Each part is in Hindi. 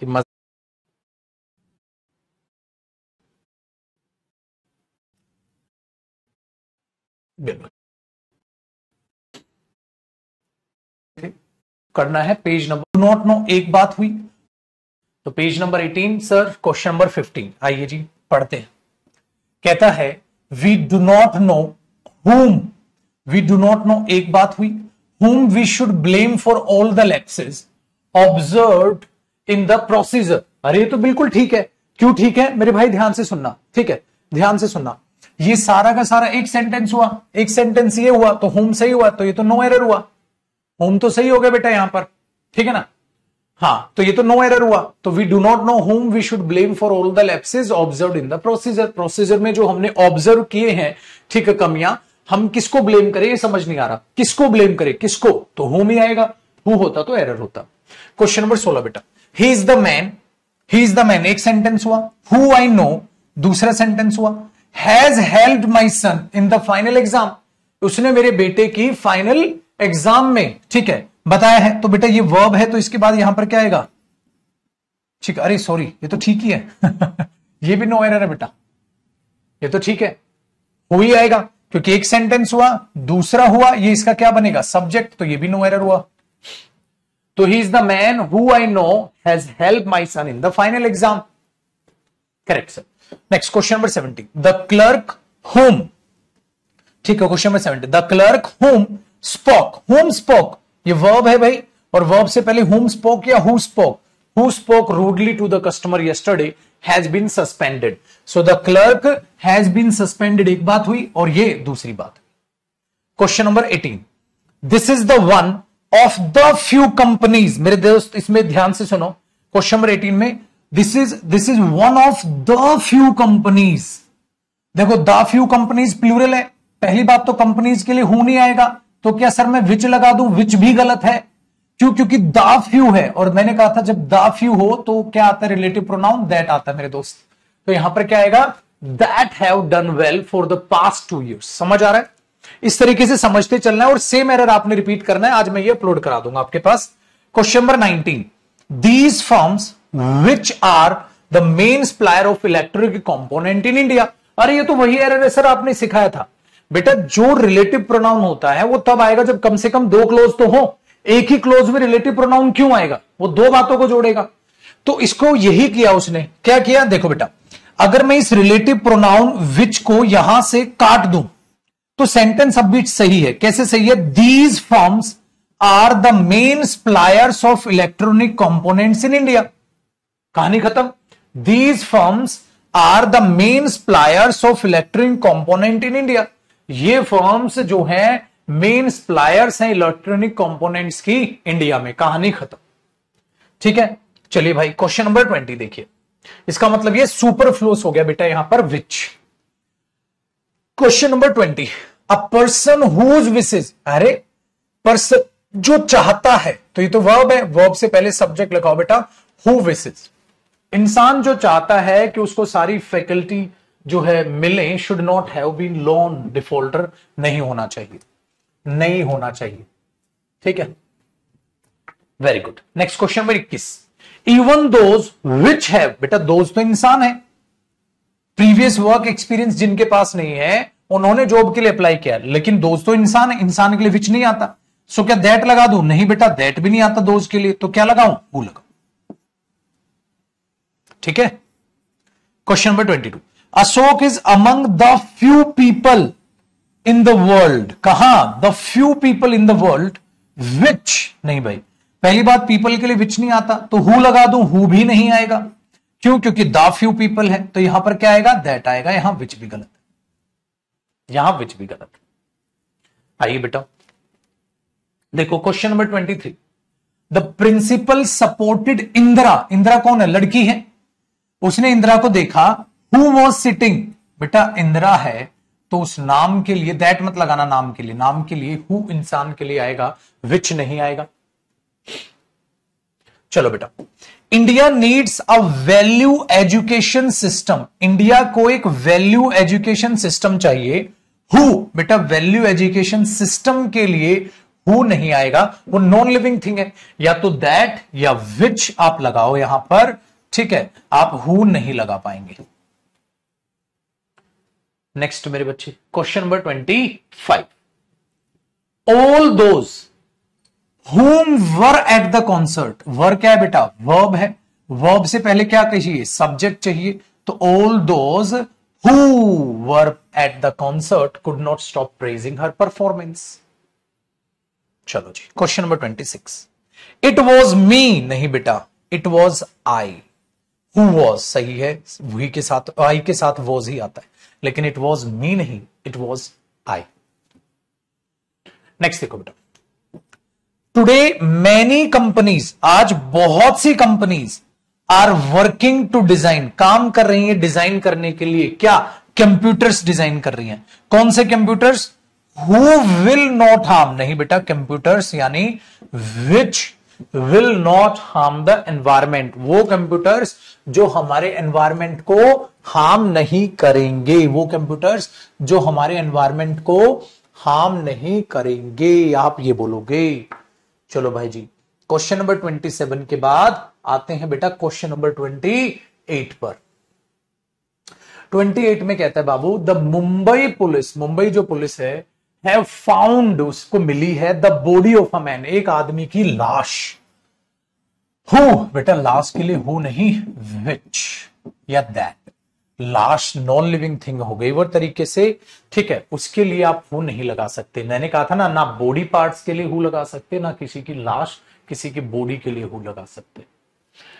कि मजा करना है। पेज नंबर नोट नो एक बात हुई तो page number 18 sir question number 15 आइए जी पढ़ते हैं। कहता है we do not know whom, we do not know एक बात हुई, whom we should blame for all the lapses observed in the procedure। अरे ये तो बिल्कुल ठीक है। क्यों ठीक है मेरे भाई, ध्यान से सुनना, ठीक है ध्यान से सुनना। ये सारा का सारा एक सेंटेंस हुआ, एक सेंटेंस ये हुआ तो whom सही हुआ, तो ये तो नो एरर हुआ। whom तो सही हो गया बेटा यहां पर, ठीक है ना। हाँ तो ये तो नो एरर हुआ। तो we do not know whom we should blame for all the lapses observed in the procedure. Procedure में जो हमने ऑब्जर्व किए हैं, ठीक है, कमियां, हम किसको ब्लेम करें ये समझ नहीं आ रहा। किसको ब्लेम करें, किसको, तो whom ही आएगा। who होता तो एरर होता। क्वेश्चन नंबर 16 बेटा, he is the man, he is the man एक सेंटेंस हुआ, हु आई नो दूसरा सेंटेंस हुआ, has helped my son in the final exam, उसने मेरे बेटे की फाइनल एग्जाम में, ठीक है, बताया है। तो बेटा ये वर्ब है तो इसके बाद यहां पर क्या आएगा, ठीक, अरे सॉरी ये तो ठीक ही है ये भी नो एरर है बेटा, ये तो ठीक है, हो ही आएगा क्योंकि एक सेंटेंस हुआ, दूसरा हुआ, ये इसका क्या बनेगा, सब्जेक्ट, तो ये भी नो एरर हुआ। तो he is the man who I know has help my son in the final exam, correct sir. Next question number 70, the clerk whom, ठीक है, question number 70, the clerk whom spoke, whom spoke ये वर्ब है भाई, और वर्ब से पहले होम स्पोक या who spoke, who spoke rudely to the customer yesterday has been suspended. So the clerk has been suspended एक बात हुई और ये दूसरी बात। Question number 18, this is the one of the few companies, मेरे दोस्त इसमें ध्यान से सुनो, क्वेश्चन नंबर 18 में this is one of the few companies. देखो द फ्यू कंपनीज प्लूरल है, पहली बात तो कंपनीज के लिए हु नहीं आएगा, तो क्या सर मैं विच लगा दूं, विच भी गलत है। क्यों, क्योंकि द फ्यू है और मैंने कहा था जब द फ्यू हो तो क्या आता है, रिलेटिव प्रोनाउन दैट आता है मेरे दोस्त। तो यहां पर क्या आएगा, that have done well for the past 2 years। समझ आ रहा है, इस तरीके से समझते चलना है और सेम एरर आपने रिपीट करना है। आज मैं ये अपलोड करा दूंगा आपके पास। Question number 19, these firms which are the main supplier of electric component in India. अरे ये तो वही एरर है सर, आपने सिखाया था बेटा, जो रिलेटिव प्रोनाउन होता है वो तब आएगा जब कम से कम 2 क्लोज तो हो। एक ही क्लोज में रिलेटिव प्रोनाउन क्यों आएगा, वो 2 बातों को जोड़ेगा। तो इसको यही किया उसने, क्या किया, देखो बेटा, अगर मैं इस रिलेटिव प्रोनाउन विच को यहां से काट दूं तो सेंटेंस अब भी सही है। कैसे सही है, these firms are the main suppliers of electronic components in India, कहानी खत्म। These firms are the main suppliers of electronic component in India, ये फर्म्स जो हैं मेन सप्लायर्स हैं इलेक्ट्रॉनिक कंपोनेंट्स की इंडिया में, कहानी खत्म। ठीक है, चलिए भाई क्वेश्चन नंबर 20 देखिए, इसका मतलब ये सुपरफ्लूस हो गया बेटा यहां पर which. Question number 20, a person whose wishes, अरे पर्सन जो चाहता है, तो ये तो वर्ब है, वर्ब से पहले सब्जेक्ट लगाओ बेटा, हु विशेस। इंसान जो चाहता है कि उसको सारी फैकल्टी जो है मिले, should not have been loan defaulter, नहीं होना चाहिए, नहीं होना चाहिए। ठीक है, very good. Next question number 21, even those which have, बेटा दोज तो इंसान है, प्रीवियस वर्क एक्सपीरियंस जिनके पास नहीं है उन्होंने जॉब के लिए अप्लाई किया, लेकिन दोज तो इंसान है, इंसान के लिए विच नहीं आता। सो क्या दैट लगा दूं, नहीं बेटा दैट भी नहीं आता दोज के लिए, तो क्या लगाऊं, हु लगाऊं। ठीक है, question number 22, Ashok is among the few people in the world, कहां, the few people in the world which, नहीं भाई पहली बात पीपल के लिए विच नहीं आता, तो हु लगा दूं, हु भी नहीं आएगा। क्यों, क्योंकि द फ्यू पीपल है, तो यहां पर क्या आएगा, दैट आएगा, यहां विच भी गलत है, यहां विच भी गलत है। आइए बेटा देखो question number 23, the principal supported Indira, Indira कौन है, लड़की है, उसने इंदिरा को देखा, हु वॉज सिटिंग, बेटा इंदिरा है तो उस नाम के लिए दैट मत लगाना, नाम के लिए, नाम के लिए हु इंसान के लिए आएगा, विच नहीं आएगा। चलो बेटा, India needs a value education system, India को एक वैल्यू एजुकेशन सिस्टम चाहिए। हु, बेटा वैल्यू एजुकेशन सिस्टम के लिए हु नहीं आएगा, वो नॉन लिविंग थिंग है। या तो दैट या विच आप लगाओ यहां पर, ठीक है, आप हु नहीं लगा पाएंगे। नेक्स्ट मेरे बच्चे, question number 25। All those whom were at the concert, वर क्या है बेटा, वर्ब है, वर्ब से पहले क्या चाहिए, सब्जेक्ट चाहिए, तो all those who were at the concert could not stop praising her performance। चलो जी, question number 26। It was me, नहीं बेटा, it was I. Who was सही है, वी के साथ, आई के साथ वॉज ही आता है, लेकिन इट वॉज मी नहीं, इट वॉज आई। नेक्स्ट देखो बेटा, टुडे मैनी कंपनीज, आज बहुत सी companies are working to design, काम कर रही है डिजाइन करने के लिए, क्या, कंप्यूटर्स डिजाइन कर रही हैं। कौन से computers, who will not harm, नहीं बेटा, कंप्यूटर्स यानी which will not harm the environment, वो कंप्यूटर्स जो हमारे एनवायरमेंट को हार्म नहीं करेंगे, वो कंप्यूटर्स जो हमारे एनवायरमेंट को हार्म नहीं करेंगे, आप ये बोलोगे। चलो भाई जी, क्वेश्चन नंबर 27 के बाद आते हैं बेटा क्वेश्चन नंबर 28 पर। 28 में कहता है बाबू, द मुंबई पुलिस, मुंबई जो पुलिस है, हैव फाउंड, उसको मिली है, the body of a man, एक आदमी की लाश। हु बेटा, लाश के लिए हु नहीं, विच या दैट, लाश नॉन लिविंग थिंग हो गई वो तरीके से, ठीक है, उसके लिए आप हु नहीं लगा सकते। मैंने कहा था ना बॉडी पार्ट्स के लिए हु लगा सकते, ना किसी की लाश, किसी की बॉडी के लिए हु लगा सकते।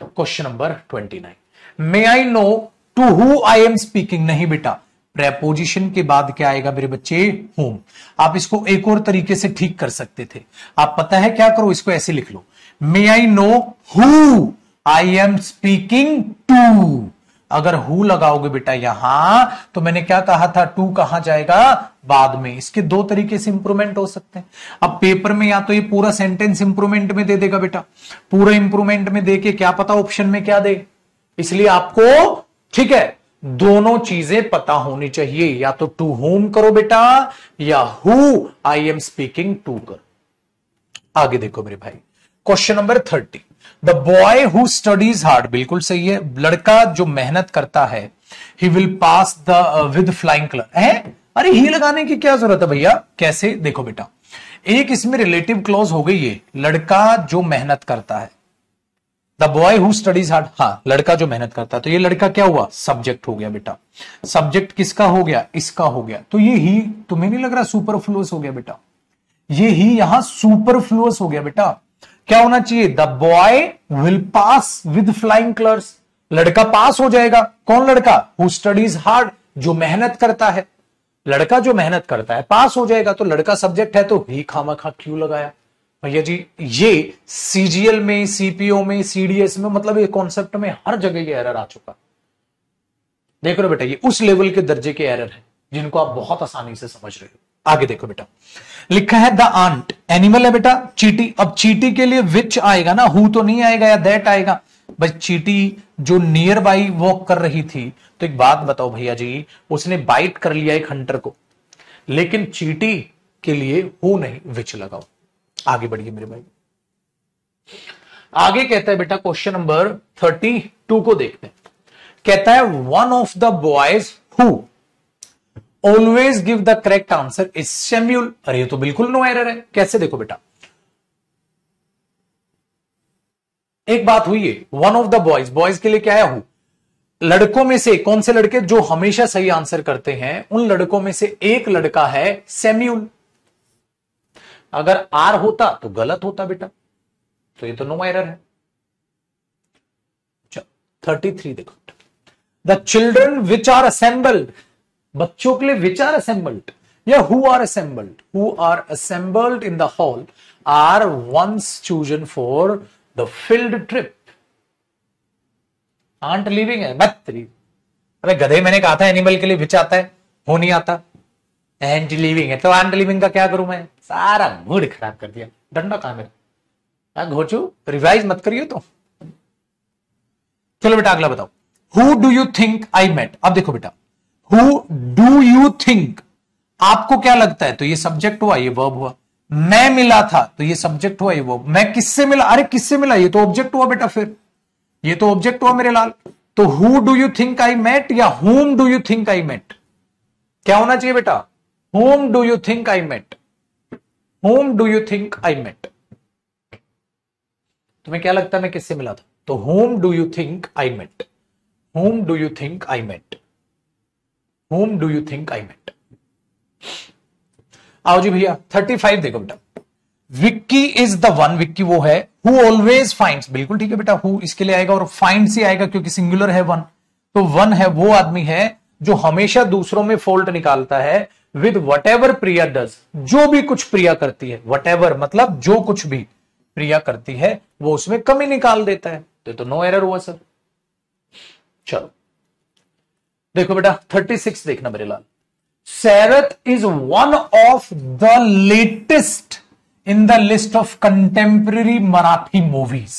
Question number 29, may I know to who I am speaking, नहीं बेटा, प्रेपोजिशन के बाद क्या आएगा मेरे बच्चे, whom। आप इसको एक और तरीके से ठीक कर सकते थे, आप पता है क्या करो, इसको ऐसे लिख लो, may I know who I am speaking to. अगर हु लगाओगे बेटा यहां, तो मैंने क्या कहा था, टू कहां जाएगा, बाद में। इसके दो तरीके से इंप्रूवमेंट हो सकते हैं। अब पेपर में या तो ये पूरा सेंटेंस इंप्रूवमेंट में दे देगा बेटा, पूरा इंप्रूवमेंट में दे के क्या पता ऑप्शन में क्या दे, इसलिए आपको, ठीक है, दोनों चीजें पता होनी चाहिए, या तो टू होम करो बेटा, या who I am speaking to करो। आगे देखो मेरे भाई, question number 30, the boy who studies hard, बिल्कुल सही है, लड़का जो मेहनत करता है, he will pass the with flying colour है। अरे ही लगाने की क्या जरूरत है भैया, कैसे, देखो बेटा, एक इसमें रिलेटिव क्लॉज हो गई है, लड़का जो मेहनत करता है, the boy who studies hard, हाँ लड़का जो मेहनत करता है, तो ये लड़का क्या हुआ, सब्जेक्ट हो गया बेटा, सब्जेक्ट किसका हो गया, इसका हो गया, तो ये ही, तुम्हें नहीं लग रहा सुपरफ्लुअस हो गया बेटा, ये ही यहां सुपरफ्लुअस हो गया बेटा। क्या होना चाहिए, the boy will pass with flying colours, लड़का पास हो जाएगा, कौन लड़का, हु स्टडीज हार्ड, जो मेहनत करता है, लड़का जो मेहनत करता है पास हो जाएगा, तो लड़का सब्जेक्ट है, तो ही खामखा क्यों लगाया भैया जी। ये सीजीएल में, सीपीओ में, सीडीएस में, मतलब ये कॉन्सेप्ट में हर जगह ये एरर आ चुका। देख रहे हो बेटा, ये उस लेवल के दर्जे के एरर है जिनको आप बहुत आसानी से समझ रहे हो। आगे देखो बेटा, लिखा है द आंट, एनिमल है बेटा, चीटी। अब चीटी के लिए विच आएगा ना, हु तो नहीं आएगा, या दैट आएगा। बस चीटी जो नियर बाई वॉक कर रही थी, तो एक बात बताओ भैया जी, उसने बाइट कर लिया एक हंटर को, लेकिन चीटी के लिए हु नहीं, विच लगाओ। आगे बढ़िए मेरे भाई, आगे कहता है बेटा क्वेश्चन नंबर 32 को देखते हैं। कहता है one of the boys who always give the correct answer is Samuel. अरे ये तो बिल्कुल नो एरर है, कैसे, देखो बेटा, एक बात हुई है, one of the boys, boys के लिए क्या है, हु, लड़कों में से कौन से लड़के जो हमेशा सही आंसर करते हैं, उन लड़कों में से एक लड़का है सैम्यूल। अगर आर होता तो गलत होता बेटा, तो ये तो नो एरर है। 33 देखो, the children which are assembled, बच्चों के लिए विच आर असेंबल्ड या who are assembled, who are assembled in the hall are once chosen for the field trip. आंट लिविंग है, बत्तरी, अरे गधे, मैंने कहा था एनिमल के लिए विच आता है, हो नहीं आता, एंटी लिविंग है, तो आंट लिविंग का क्या करूं मैं, सारा मूड खराब कर दिया, डंडा कहां मेरा, घोचू रिवाइज मत करियो तो। चलो बेटा अगला बताओ, who do you think I met. अब देखो बेटा, हु डू यू थिंक, आपको क्या लगता है, तो ये सब्जेक्ट हुआ, ये वर्ब हुआ, मैं मिला था, तो ये सब्जेक्ट हुआ, ये वो। मैं किससे मिला, अरे किससे मिला, ये तो ऑब्जेक्ट हुआ बेटा, फिर ये तो ऑब्जेक्ट हुआ मेरे लाल। तो who do you think I met या whom do you think I met, क्या होना चाहिए बेटा, whom do you think I met, whom do you think I met. तुम्हें क्या लगता है मैं किससे मिला था, तो whom do you think I met, whom do you think I met, whom do you think I met. आओ जी भैया 35 देखो बेटा, Vicky is the one, Vicky वो है, हु ऑलवेज फाइंड्स, बिल्कुल ठीक है बेटा, हु इसके लिए आएगा और फाइंड्स ही आएगा क्योंकि सिंगुलर है वन, तो वन है वो आदमी है जो हमेशा दूसरों में फॉल्ट निकालता है with what ever Priya does, जो भी कुछ प्रिया करती है, वट एवर मतलब जो कुछ भी प्रिया करती है वो उसमें कमी निकाल देता है, तो नो एरर हुआ सर। चलो देखो बेटा 36 देखना मेरे लाल, Sarath is one of the latest in the list of contemporary Marathi movies,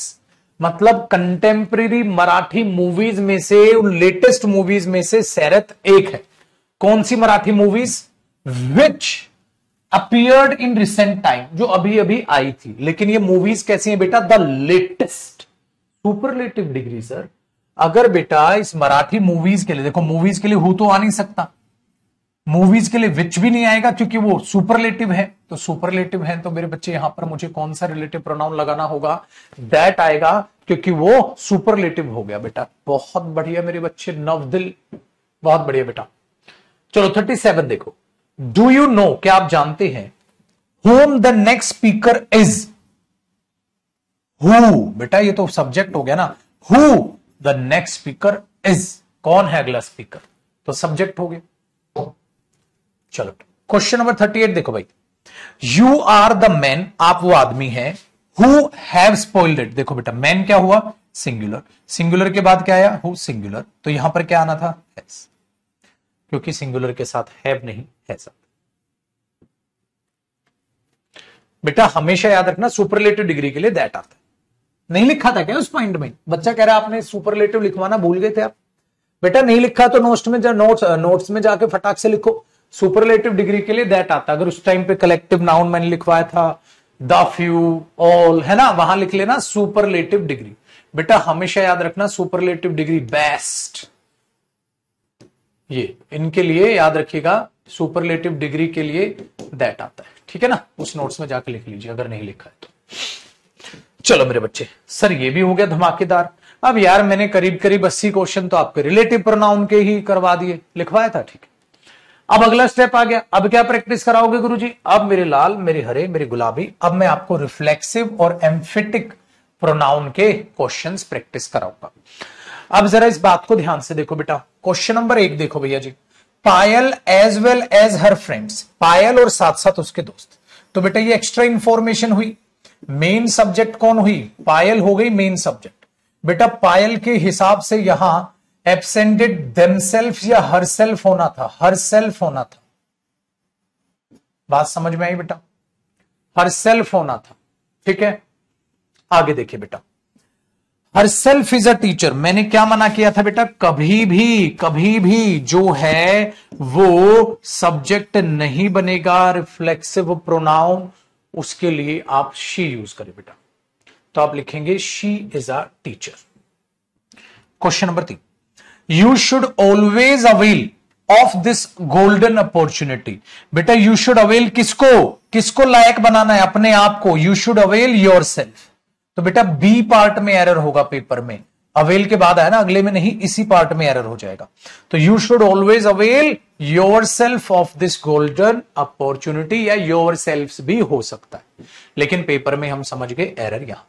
मतलब कंटेम्पररी मराठी मूवीज में से, उन लेटेस्ट मूवीज में से सैरथ एक है। कौन सी Marathi movies, which appeared in recent time, जो अभी अभी आई थी। लेकिन ये मूवीज कैसी हैं बेटा, the latest, superlative degree sir. अगर बेटा इस मराठी मूवीज के लिए, देखो मूवीज के लिए हु तो आ नहीं सकता, मूवीज के लिए विच भी नहीं आएगा क्योंकि वो सुपरलेटिव है, तो सुपरलेटिव है तो मेरे बच्चे यहां पर मुझे कौन सा रिलेटिव प्रोनाउन लगाना होगा, दैट आएगा क्योंकि वो सुपरलेटिव हो गया बेटा। बहुत बढ़िया मेरे बच्चे, नवदिल, बहुत बढ़िया बेटा। चलो 37 देखो, डू यू नो, क्या आप जानते हैं, whom the next speaker is, who बेटा ये तो सब्जेक्ट हो गया ना, who the next speaker is, कौन है अगला स्पीकर, तो सब्जेक्ट हो गया। चलो क्वेश्चन नंबर 38 देखो भाई, यू आर द मैन, आप वो आदमी है, हु हैव स्पॉइल्ड इट, देखो बेटा मैन क्या हुआ, सिंगुलर, सिंगुलर के बाद क्या आया, हु सिंगुलर, तो यहां पर क्या आना था, हैज, क्योंकि सिंगुलर के साथ हैव नहीं हैज। बेटा हमेशा याद रखना सुपरलेटिव डिग्री के लिए दैट आता है, नहीं लिखा था क्या उस पॉइंट में, बच्चा कह रहा है आपने सुपरलेटिव लिखवाना भूल गए थे आप, बेटा नहीं लिखा तो नोट्स में जाके फटाक से लिखो, सुपरलेटिव डिग्री के लिए दैट आता। अगर उस टाइम पे कलेक्टिव नाउन मैंने लिखवाया था, द फ्यू, ऑल, है ना, वहां लिख लेना सुपरलेटिव डिग्री। बेटा हमेशा याद रखना सुपरलेटिव डिग्री बेस्ट, ये इनके लिए याद रखिएगा, सुपरलेटिव डिग्री के लिए दैट आता है, ठीक है ना, उस नोट्स में जाके लिख लीजिए अगर नहीं लिखा है तो। चलो मेरे बच्चे, सर ये भी हो गया धमाकेदार। अब यार मैंने करीब करीब 80 क्वेश्चन तो आपके रिलेटिव प्रोनाउन के ही करवा दिए, लिखवाया था, ठीक है। अब अगला स्टेप आ गया, अब क्या प्रैक्टिस कराओगे गुरुजी, अब मेरे लाल, मेरे हरे, मेरे गुलाबी, अब मैं आपको रिफ्लेक्सिव और एम्फेटिक प्रोनाउन के क्वेश्चंस प्रैक्टिस कराऊंगा। अब जरा इस बात को ध्यान से देखो बेटा, क्वेश्चन नंबर 1 देखो भैया जी, Payal as well as her friends, Payal और साथ साथ उसके दोस्त, तो बेटा ये एक्स्ट्रा इंफॉर्मेशन हुई। मेन सब्जेक्ट कौन हुई, पायल हो गई मेन सब्जेक्ट। बेटा पायल के हिसाब से यहां एब्सेंटेड देमसेल्फ या हरसेल्फ होना था, हरसेल्फ होना था, बात समझ में आई बेटा, हरसेल्फ होना था, ठीक है। आगे देखिए बेटा, हरसेल्फ इज अ टीचर, मैंने क्या मना किया था बेटा, कभी भी जो है वो सब्जेक्ट नहीं बनेगा रिफ्लेक्सिव प्रोनाउन, उसके लिए आप शी यूज करें बेटा, तो आप लिखेंगे she is a teacher. Question number 3, you should always avail of this golden opportunity, बेटा यू शुड अवेल किसको लायक बनाना है, अपने आप को, you should avail your self, तो बेटा बी पार्ट में एरर होगा पेपर में, अवेल के बाद है ना, अगले में नहीं, इसी पार्ट में एरर हो जाएगा, तो you should always avail your self of this golden opportunity, या योर सेल्फ भी हो सकता है, लेकिन पेपर में हम समझ गए एरर यहां।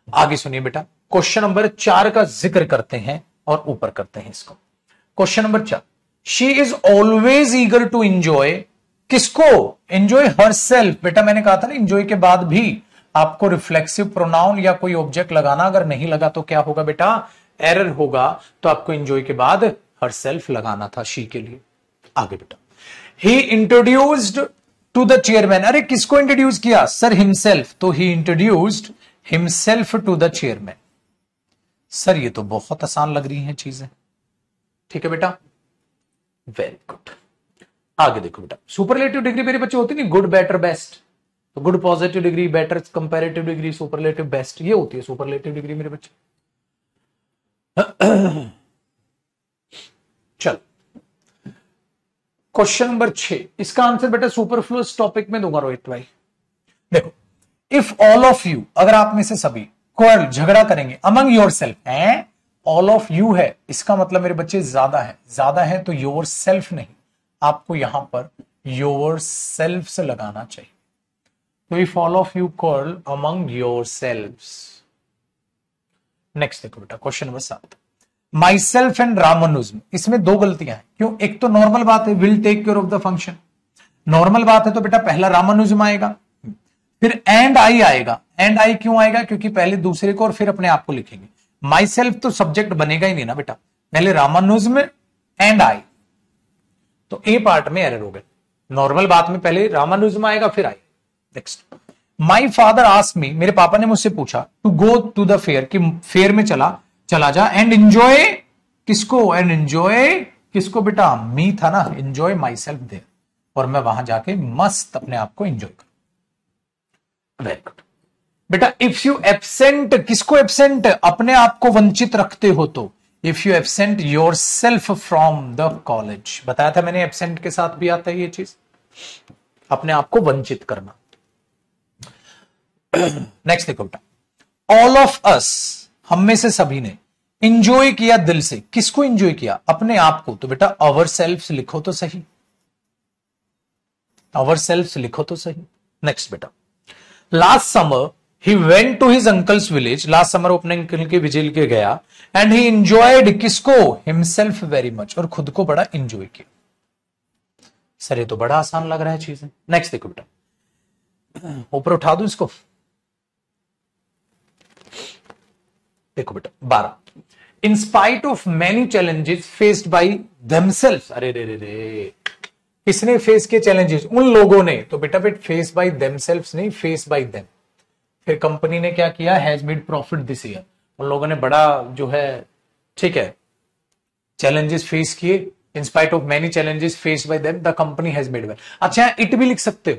आगे सुनिए बेटा, क्वेश्चन नंबर 4 का जिक्र करते हैं और ऊपर करते हैं इसको। Question number 4, she is always eager to enjoy, किसको, एंजॉय हरसेल्फ, बेटा मैंने कहा था ना एंजॉय के बाद भी आपको रिफ्लेक्सिव प्रोनाउन या कोई ऑब्जेक्ट लगाना, अगर नहीं लगा तो क्या होगा बेटा, एरर होगा, तो आपको एंजॉय के बाद हरसेल्फ लगाना था शी के लिए। आगे बेटा, he introduced to the chairman, अरे किसको इंट्रोड्यूस किया सर, हिमसेल्फ, तो he introduced himself to the chairman. Sir ये तो बहुत आसान लग रही हैं चीजें, ठीक है बेटा, वेरी गुड। आगे देखो बेटा, सुपरलेटिव डिग्री मेरे बच्चे होती नहीं, गुड बेटर बेस्ट, तो good positive degree, better comparative degree, superlative best, ये होती है सुपरलेटिव डिग्री मेरे बच्चे। चल क्वेश्चन नंबर 6, इसका आंसर बेटा सुपरफ्लुअस टॉपिक में दूंगा रोहित भाई। देखो, इफ ऑल ऑफ यू, अगर आप में से सभी क्वारल झगड़ा करेंगे अमंग योर सेल्फ, है ऑल ऑफ यू है, इसका मतलब मेरे बच्चे ज्यादा है, ज्यादा है तो योर सेल्फ नहीं, आपको यहां पर योर सेल्फ से लगाना चाहिए। तो if all of you quarrel among your selves. Next देखो बेटा question number 7, my self and Ramanujan, इसमें दो गलतियां हैं। क्यों? एक तो नॉर्मल बात है, will take care of the function, normal बात है तो बेटा पहला रामानुजम आएगा, फिर एंड आई आएगा। एंड आई क्यों आएगा? क्योंकि पहले दूसरे को और फिर अपने आप को लिखेंगे। माई सेल्फ तो सब्जेक्ट बनेगा ही नहीं ना बेटा, पहले रामानुजम एंड आई, तो ए पार्ट में एरर हो गए। नॉर्मल बात में पहले रामानुजम आएगा फिर I. Next, my father asked me, मेरे पापा ने मुझसे पूछा, to go to the fair, कि फेयर में चला जा, एंड एंजॉय किसको? एंड एंजॉय किसको बेटा? मी था ना, एंजॉय माई सेल्फ देयर, और मैं वहां जाके मस्त अपने आप को एंजॉय करूं। वेरी गुड बेटा। इफ यू एब्सेंट, किसको एब्सेंट? अपने आप को वंचित रखते हो तो, if you absent your self from the college, बताया था मैंने एब्सेंट के साथ भी आता है ये चीज, अपने आप को वंचित करना। नेक्स्ट देखो बेटा, ऑल ऑफ अस, हम में से सभी ने इंजॉय किया दिल से, किसको इंजॉय किया? अपने आप को, तो बेटा अवर सेल्फ लिखो तो सही, अवर सेल्फ लिखो तो सही। नेक्स्ट बेटा, last summer he went to his uncle's village, last summer अपने अंकल के विलेज के गया, एंड ही इंजॉयड किसको? हिमसेल्फ वेरी मच, और खुद को बड़ा इंजॉय किया। सर ये तो बड़ा आसान लग रहा है चीजें। नेक्स्ट देखो बेटा, ऊपर उठा दू इसको, देखो बेटा 12, in spite of many challenges faced by themselves, अरे रे रे रे, किसने फेस किए चैलेंजेस? उन लोगों ने, तो बेटा फेस बाई देमसेल्फ नहीं, फेस बाई देम। फिर कंपनी ने क्या किया? Has made profit this year, उन लोगों ने बड़ा जो है, ठीक है, चैलेंजेस फेस किए, इन spite of many challenges faced by them the company has made well. अच्छा इट भी लिख सकते हो,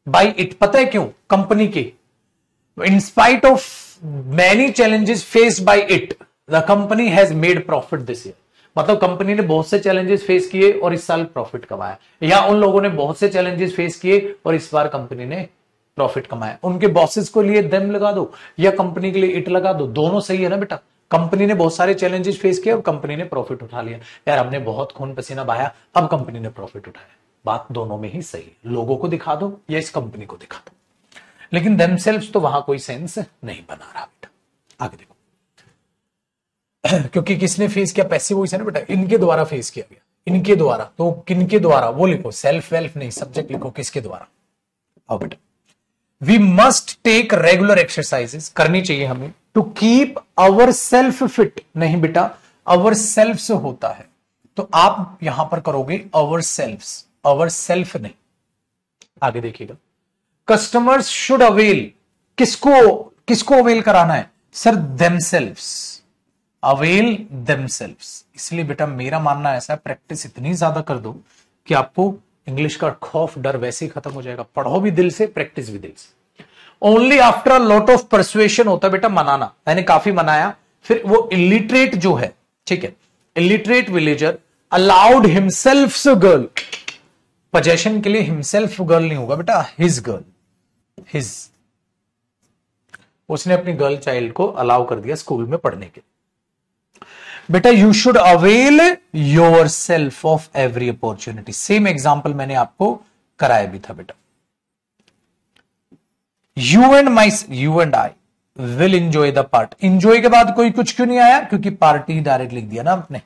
बाई इट, पता है क्यों? कंपनी के, इन spite of many challenges faced by it the company has made profit this year, मतलब कंपनी ने बहुत से चैलेंजेस फेस किए और इस साल प्रॉफिट कमाया, या उन लोगों ने बहुत से चैलेंजेस फेस किए और इस बार कंपनी ने प्रॉफिट कमाया। उनके बॉसेस को लिए देम लगा दो या कंपनी के लिए इट लगा दो, दोनों सही है ना बेटा। कंपनी ने बहुत सारे चैलेंजेस फेस किए और कंपनी ने प्रॉफिट उठा लिया। यार हमने बहुत खून पसीना बहाया, अब कंपनी ने प्रॉफिट उठाया, बात दोनों में ही सही है। लोगों को दिखा दो या इस कंपनी को दिखा दो, लेकिन देमसेल्व्स तो वहां कोई सेंस नहीं बना रहा बेटा। आगे देखो, क्योंकि किसने फेस किया? पैसिव वॉइस है ना बेटा, इनके द्वारा फेस किया गया, इनके द्वारा, तो किनके द्वारा वो लिखो, सेल्फ वेल्फ नहीं, सब्जेक्ट लिखो किसके द्वारा। आओ बेटा, we must take regular exercises, करनी चाहिए हमें, to keep our self fit, नहीं बेटा अवर सेल्फ से होता है, तो आप यहां पर करोगे अवर सेल्फ, अवर सेल्फ नहीं। आगे देखिएगा, कस्टमर्स शुड अवेल, किसको अवेल कराना है? Sir themselves, avail themselves. इसलिए बेटा मेरा मानना ऐसा है, प्रैक्टिस इतनी ज्यादा कर दो कि आपको इंग्लिश का खौफ डर वैसे ही खत्म हो जाएगा। पढ़ो भी दिल से, प्रैक्टिस भी दिल से। Only after a lot of persuasion होता है बेटा मनाना, मैंने काफी मनाया, फिर वो इलिटरेट जो है, ठीक है, illiterate villager allowed himself girl, possession के लिए हिमसेल्फ गर्ल नहीं होगा बेटा, हिज गर्ल, हिज, उसने अपनी गर्ल चाइल्ड को अलाउ कर दिया स्कूल में पढ़ने के। बेटा you should avail your self of every opportunity, same example मैंने आपको कराया भी था बेटा। You and I will enjoy the part, enjoy के बाद कोई कुछ क्यों नहीं आया? क्योंकि पार्टी डायरेक्ट लिख दिया ना आपने,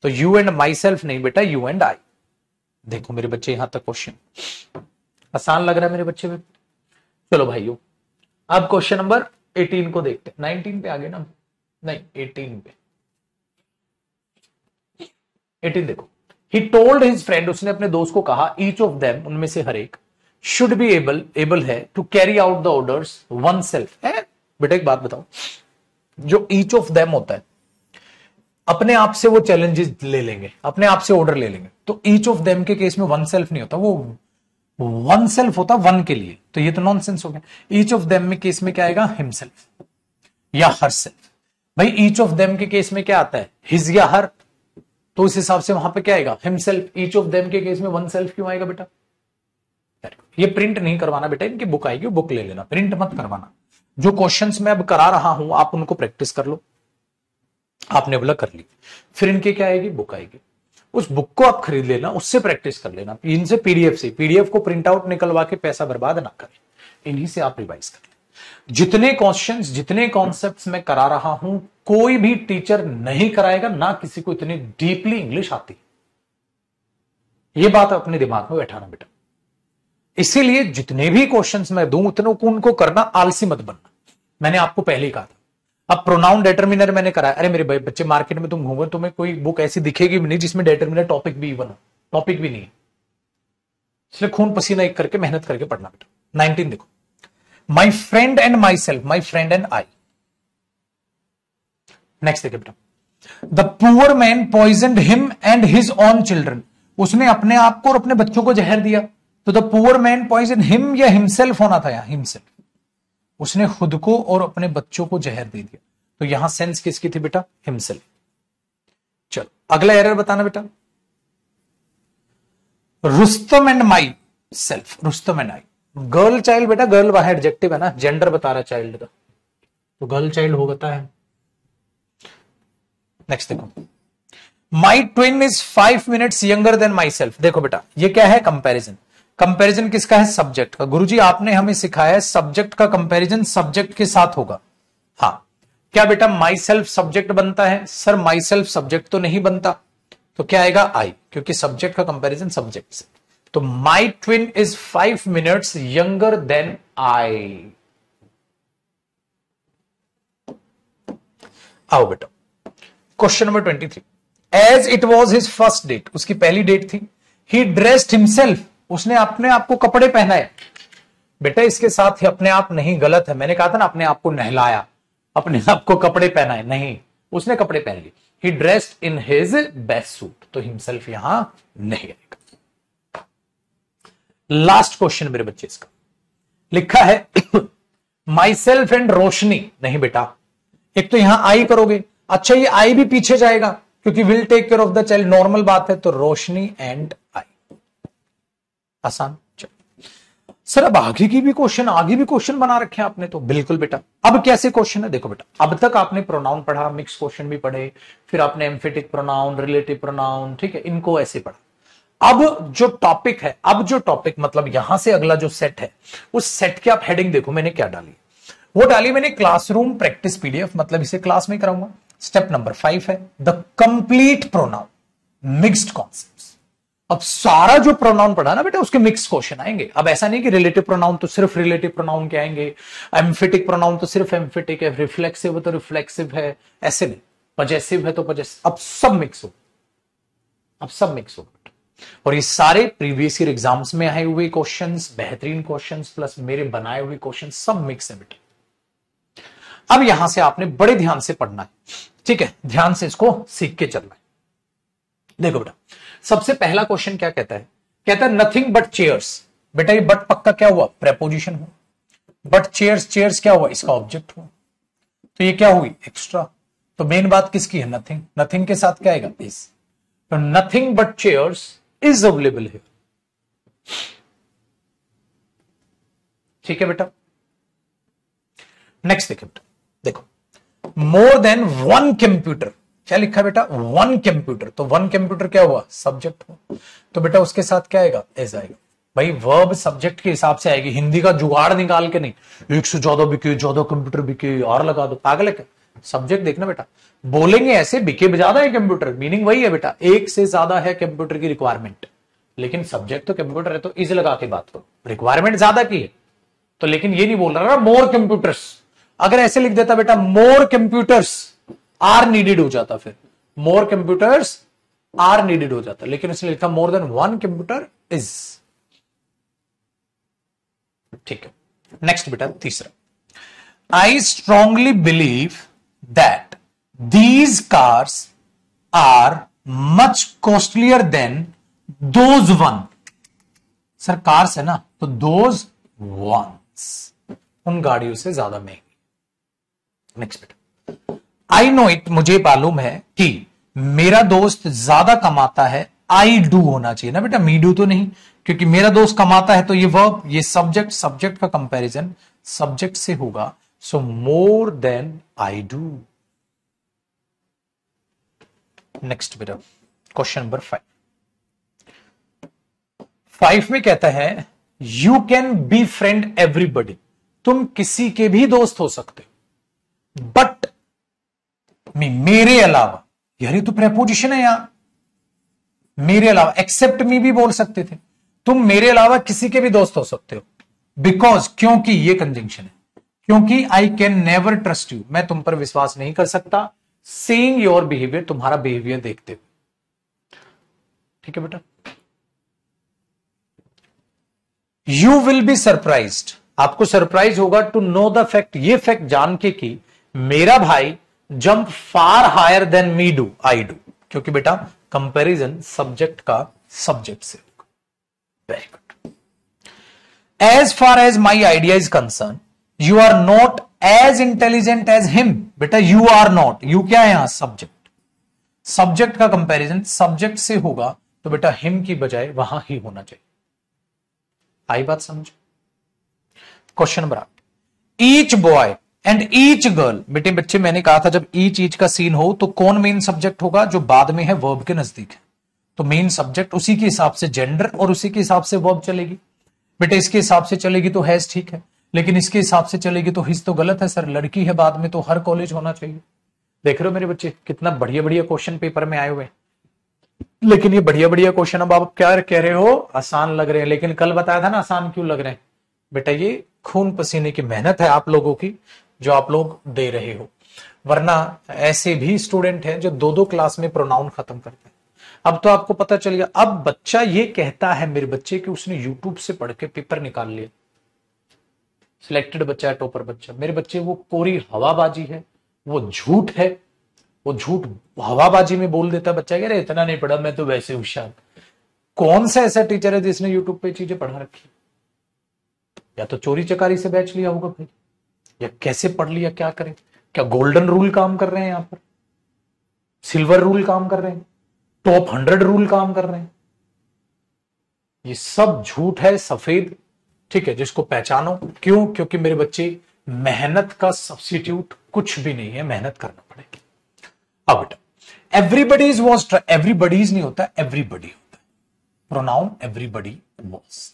तो यू एंड माई सेल्फ नहीं बेटा, यू एंड आई। देखो मेरे बच्चे यहां तक क्वेश्चन आसान लग रहा है मेरे बच्चे में। चलो भाइयों, अब क्वेश्चन नंबर 18 को देखते हैं। 19 पे आ गए ना? नहीं 18 पे। 18 देखो, ही टोल्ड हिज फ्रेंड, उसने अपने दोस्त को कहा, ईच ऑफ देम, उनमें से हर एक, शुड बी एबल है to carry out the orders one self है। बेटा एक बात बताओ, जो ईच ऑफ देम होता है, अपने आप से वो चैलेंजेस ले लेंगे, अपने आप से ऑर्डर ले लेंगे। तो ईच ऑफ देम के केस में वन सेल्फ नहीं होता, वो वन सेल्फ होता वन के लिए, तो ये तो नॉनसेंस हो गया। ईच ऑफ देम में केस में क्या आएगा, हिमसेल्फ या हर सेल्फ। भाई ईच ऑफ देम के केस में क्या आता है, हिज या हर, तो उस हिसाब से वहां पे क्या आएगा, हिमसेल्फ। ईच ऑफ देम के केस में वन सेल्फ क्यों आएगा बेटा? ये प्रिंट नहीं करवाना बेटा, इनकी बुक आएगी, बुक ले लेना, प्रिंट मत करवाना। जो क्वेश्चंस मैं अब करा रहा हूं आप उनको प्रैक्टिस कर लो। आपने बोला कर ली, फिर इनकी क्या आएगी, बुक आएगी, उस बुक को आप खरीद लेना, उससे प्रैक्टिस कर लेना। इनसे पीडीएफ से, पीडीएफ को प्रिंट आउट निकलवा के पैसा बर्बाद ना करें, इन्हीं से आप रिवाइज कर लें। जितने क्वेश्चंस, जितने कॉन्सेप्ट्स मैं करा रहा हूं, कोई भी टीचर नहीं कराएगा, ना किसी को इतनी डीपली इंग्लिश आती। ये बात अपने दिमाग में बैठाना बेटा। इसीलिए जितने भी क्वेश्चंस मैं दूं उतने को उनको करना, आलसी मत बनना। मैंने आपको पहले ही कहा था। अब प्रोनाउन डेटरमिनर मैंने कराया, अरे मेरे बच्चे मार्केट में तुम घूमो, तुम्हें कोई बुक ऐसी दिखेगी भी नहीं जिसमें डेटरमिनर टॉपिक भी इवन हो, टॉपिक भी नहीं है। इसलिए खून पसीना एक करके मेहनत करके पढ़ना बेटा। 19 देखो, my friend and my self, my friend and I. Next देखिए बेटा, the poor man poisoned him and his own children. उसने अपने आप को और अपने बच्चों को जहर दिया, तो the poor man poison him या हिमसेल्फ होना था, यहां हिमसेल्फ। उसने खुद को और अपने बच्चों को जहर दे दिया, तो यहां सेंस किसकी थी बेटा, हिमसेल्फ। चलो अगला एरर बताना बेटा, Rustam and my self, Rustam and I. Girl child बेटा, गर्ल वहां एडजेक्टिव है ना, जेंडर बता रहा चाइल्ड का, तो गर्ल चाइल्ड होता है। नेक्स्ट देखो, my twin is 5 minutes younger than myself. देखो बेटा ये क्या है, कंपैरिजन। कंपैरिजन किसका है, सब्जेक्ट का। गुरुजी आपने हमें सिखाया है सब्जेक्ट का कंपैरिजन सब्जेक्ट के साथ होगा। हाँ, क्या बेटा माई सेल्फ सब्जेक्ट बनता है? सर माई सेल्फ सब्जेक्ट तो नहीं बनता, तो क्या आएगा, आई, क्योंकि सब्जेक्ट का कंपैरिजन सब्जेक्ट से। तो my twin is 5 minutes younger than I. आओ बेटा question number 23, as it was his first date, उसकी पहली डेट थी। ही ड्रेस्ड हिमसेल्फ, उसने अपने आप को कपड़े पहनाए। बेटा इसके साथ ही अपने आप नहीं, गलत है। मैंने कहा था ना अपने आप को नहलाया, अपने आप को कपड़े पहनाए नहीं, उसने कपड़े पहन लिए। He dressed in his best suit, तो हिमसेल्फ यहां नहीं आएगा। लास्ट क्वेश्चन मेरे बच्चे, इसका लिखा है माई सेल्फ एंड रोशनी। नहीं बेटा, एक तो यहां आई करोगे, अच्छा ये आई भी पीछे जाएगा क्योंकि will take care of the child, normal बात है, तो रोशनी एंड आई। आसान। सर अब आगे की भी क्वेश्चन, आगे भी क्वेश्चन बना रखे हैं आपने, तो बिल्कुल बेटा। अब कैसे क्वेश्चन है, देखो बेटा अब तक आपने प्रोनाउन पढ़ा, मिक्स क्वेश्चन भी पढ़े, फिर आपने एम्फेटिक प्रोनाउन, रिलेटिव प्रोनाउन, ठीक है, इनको ऐसे पढ़ा। अब जो टॉपिक है, अब जो टॉपिक मतलब यहां से अगला जो सेट है, उस सेट की आप हेडिंग देखो मैंने क्या डाली। वो डाली मैंने क्लासरूम प्रैक्टिस पीडीएफ, मतलब इसे क्लास में कराऊंगा। स्टेप नंबर 5 है the complete pronoun mixed concepts. अब सारा जो प्रोनाउन पढ़ा ना बेटा उसके मिक्स क्वेश्चन आएंगे। अब ऐसा नहीं कि रिलेटिव प्रोनाउन तो सिर्फ रिलेटिव प्रोनाउन के आएंगे, एम्फेटिक प्रोनाउन तो सिर्फ एम्फेटिक है, रिफ्लेक्सिव है तो रिफ्लेक्सिव है, ऐसे नहीं, पजेसिव है तो पजेसिव, अब सब मिक्स हो, अब सब मिक्स हो। और ये सारे प्रीवियस ईयर एग्जाम्स में आए हुए क्वेश्चंस, बेहतरीन क्वेश्चंस प्लस मेरे बनाए हुए क्वेश्चन, सब मिक्स है बेटा। अब यहां से आपने बड़े ध्यान से पढ़ना है, ठीक है, ध्यान से इसको सीख के चलना है। देखो बेटा सबसे पहला क्वेश्चन क्या कहता है, कहता है नथिंग बट चेयर्स। बेटा ये बट पक्का क्या हुआ, प्रेपोजिशन हुआ। बट चेयर्स, चेयर्स क्या हुआ, इसका ऑब्जेक्ट हुआ, तो ये क्या हुई, एक्स्ट्रा। तो मेन बात किसकी है, नथिंग। नथिंग के साथ क्या आएगा, इज। तो nothing but chairs is available है, ठीक है बेटा। नेक्स्ट देखिए बेटा, देखो मोर देन वन कंप्यूटर, क्या लिखा बेटा, वन कंप्यूटर, तो वन कंप्यूटर क्या हुआ, सब्जेक्ट हुआ, तो बेटा उसके साथ क्या आएगा, एज आएगा। भाई वर्ब सब्जेक्ट के हिसाब से आएगी, हिंदी का जुगाड़ निकाल के नहीं, 1 से ज्यादा बिके, ज्यादा कंप्यूटर बिके और लगा दो, पागल है क्या। सब्जेक्ट देखना बेटा, बोलेंगे ऐसे बिके ज्यादा है कंप्यूटर, मीनिंग वही है बेटा, 1 से ज्यादा है कंप्यूटर की रिक्वायरमेंट, लेकिन सब्जेक्ट तो कंप्यूटर है, तो इज लगा के बात करो, रिक्वायरमेंट ज्यादा की है तो। लेकिन ये नहीं बोल रहा ना मोर कंप्यूटर्स, अगर ऐसे लिख देता बेटा मोर कंप्यूटर्स आर नीडेड हो जाता, फिर मोर कंप्यूटर्स आर नीडेड हो जाता, लेकिन इसने लिखा more than one computer is, ठीक है। नेक्स्ट बेटा तीसरा, I strongly believe that these cars are much costlier than those one. Sir cars है ना, तो दोज वंस, उन गाड़ियों से ज्यादा महंगी। नेक्स्ट बेटा, आई नो इट, मुझे मालूम है कि मेरा दोस्त ज्यादा कमाता है। आई डू होना चाहिए ना बेटा, मी डू तो नहीं, क्योंकि मेरा दोस्त कमाता है तो ये वर्ब, ये सब्जेक्ट, सब्जेक्ट का कंपैरिजन सब्जेक्ट से होगा, so more than I do. Next बेटा, क्वेश्चन नंबर 5 में कहता है you can be friend everybody, तुम किसी के भी दोस्त हो सकते हो, बट मी, मेरे अलावा, यार तो प्रेपोजिशन है यहां, मेरे अलावा, एक्सेप्ट मी भी बोल सकते थे, तुम मेरे अलावा किसी के भी दोस्त हो सकते हो, बिकॉज, क्योंकि, ये कंजंक्शन है, क्योंकि I can never trust you, मैं तुम पर विश्वास नहीं कर सकता, सीइंग योर बिहेवियर, तुम्हारा बिहेवियर देखते हुए। ठीक है बेटा, यू विल बी सरप्राइज्ड, आपको सरप्राइज होगा टू नो द फैक्ट, ये फैक्ट जान के कि मेरा भाई jump far higher than me do, I do, क्योंकि बेटा कंपैरिजन सब्जेक्ट का सब्जेक्ट से होगा। Very good. As far as my idea is concern, you are not as intelligent as him, बेटा यू आर नॉट, यू क्या है यहां, सब्जेक्ट, सब्जेक्ट का कंपैरिजन सब्जेक्ट से होगा, तो बेटा हिम की बजाय वहां ही होना चाहिए। आई बात समझो। Question number 8, each boy and each girl, बेटे बच्चे मैंने कहा था जब ईच का सीन हो तो कौन मेन सब्जेक्ट होगा, जो बाद में है वर्ब के नजदीक है, तो मेन सब्जेक्ट, उसी के हिसाब से जेंडर और उसी के हिसाब से वर्ब चलेगी। बेटे इसके हिसाब से चलेगी तो हैज ठीक है, लेकिन इसके हिसाब से चलेगी तो हिज तो गलत है सर, लड़की है बाद में तो हर कॉलेज होना चाहिए। देख रहे हो मेरे बच्चे कितना बढ़िया बढ़िया क्वेश्चन पेपर में आए हुए हैं, लेकिन ये बढ़िया बढ़िया क्वेश्चन अब आप क्या कह रहे हो, आसान लग रहे हैं, लेकिन कल बताया था ना आसान क्यों लग रहे हैं, बेटा ये खून पसीने की मेहनत है आप लोगों की जो आप लोग दे रहे हो, वरना ऐसे भी स्टूडेंट हैं जो 2-2 क्लास में प्रोनाउन खत्म करते हैं। अब तो आपको पता चल गया, अब बच्चा ये कहता है मेरे बच्चे कि उसने यूट्यूब से पढ़ के पेपर निकाल लिया, सिलेक्टेड बच्चा है, टॉपर बच्चा, मेरे बच्चे वो कोरी हवाबाजी है, वो झूठ है, वो झूठ हवाबाजी में बोल देता बच्चा, कह रहे इतना नहीं पढ़ा मैं तो वैसे होशियार। कौन सा ऐसा टीचर है जिसने यूट्यूब पे चीजें पढ़ा रखी, या तो चोरी चकारी से बैच लिया होगा भाई, या कैसे पढ़ लिया, क्या करें, क्या गोल्डन रूल काम कर रहे हैं यहां पर, सिल्वर रूल काम कर रहे हैं, टॉप 100 रूल काम कर रहे हैं, ये सब झूठ है, सफेद। ठीक है, जिसको पहचानो, क्यों, क्योंकि मेरे बच्चे मेहनत का सब्स्टिट्यूट कुछ भी नहीं है, मेहनत करना पड़ेगा। अब बेटा एवरीबडीज वॉज, एवरीबडीज नहीं होता, एवरीबडी होता है, pronoun everybody was.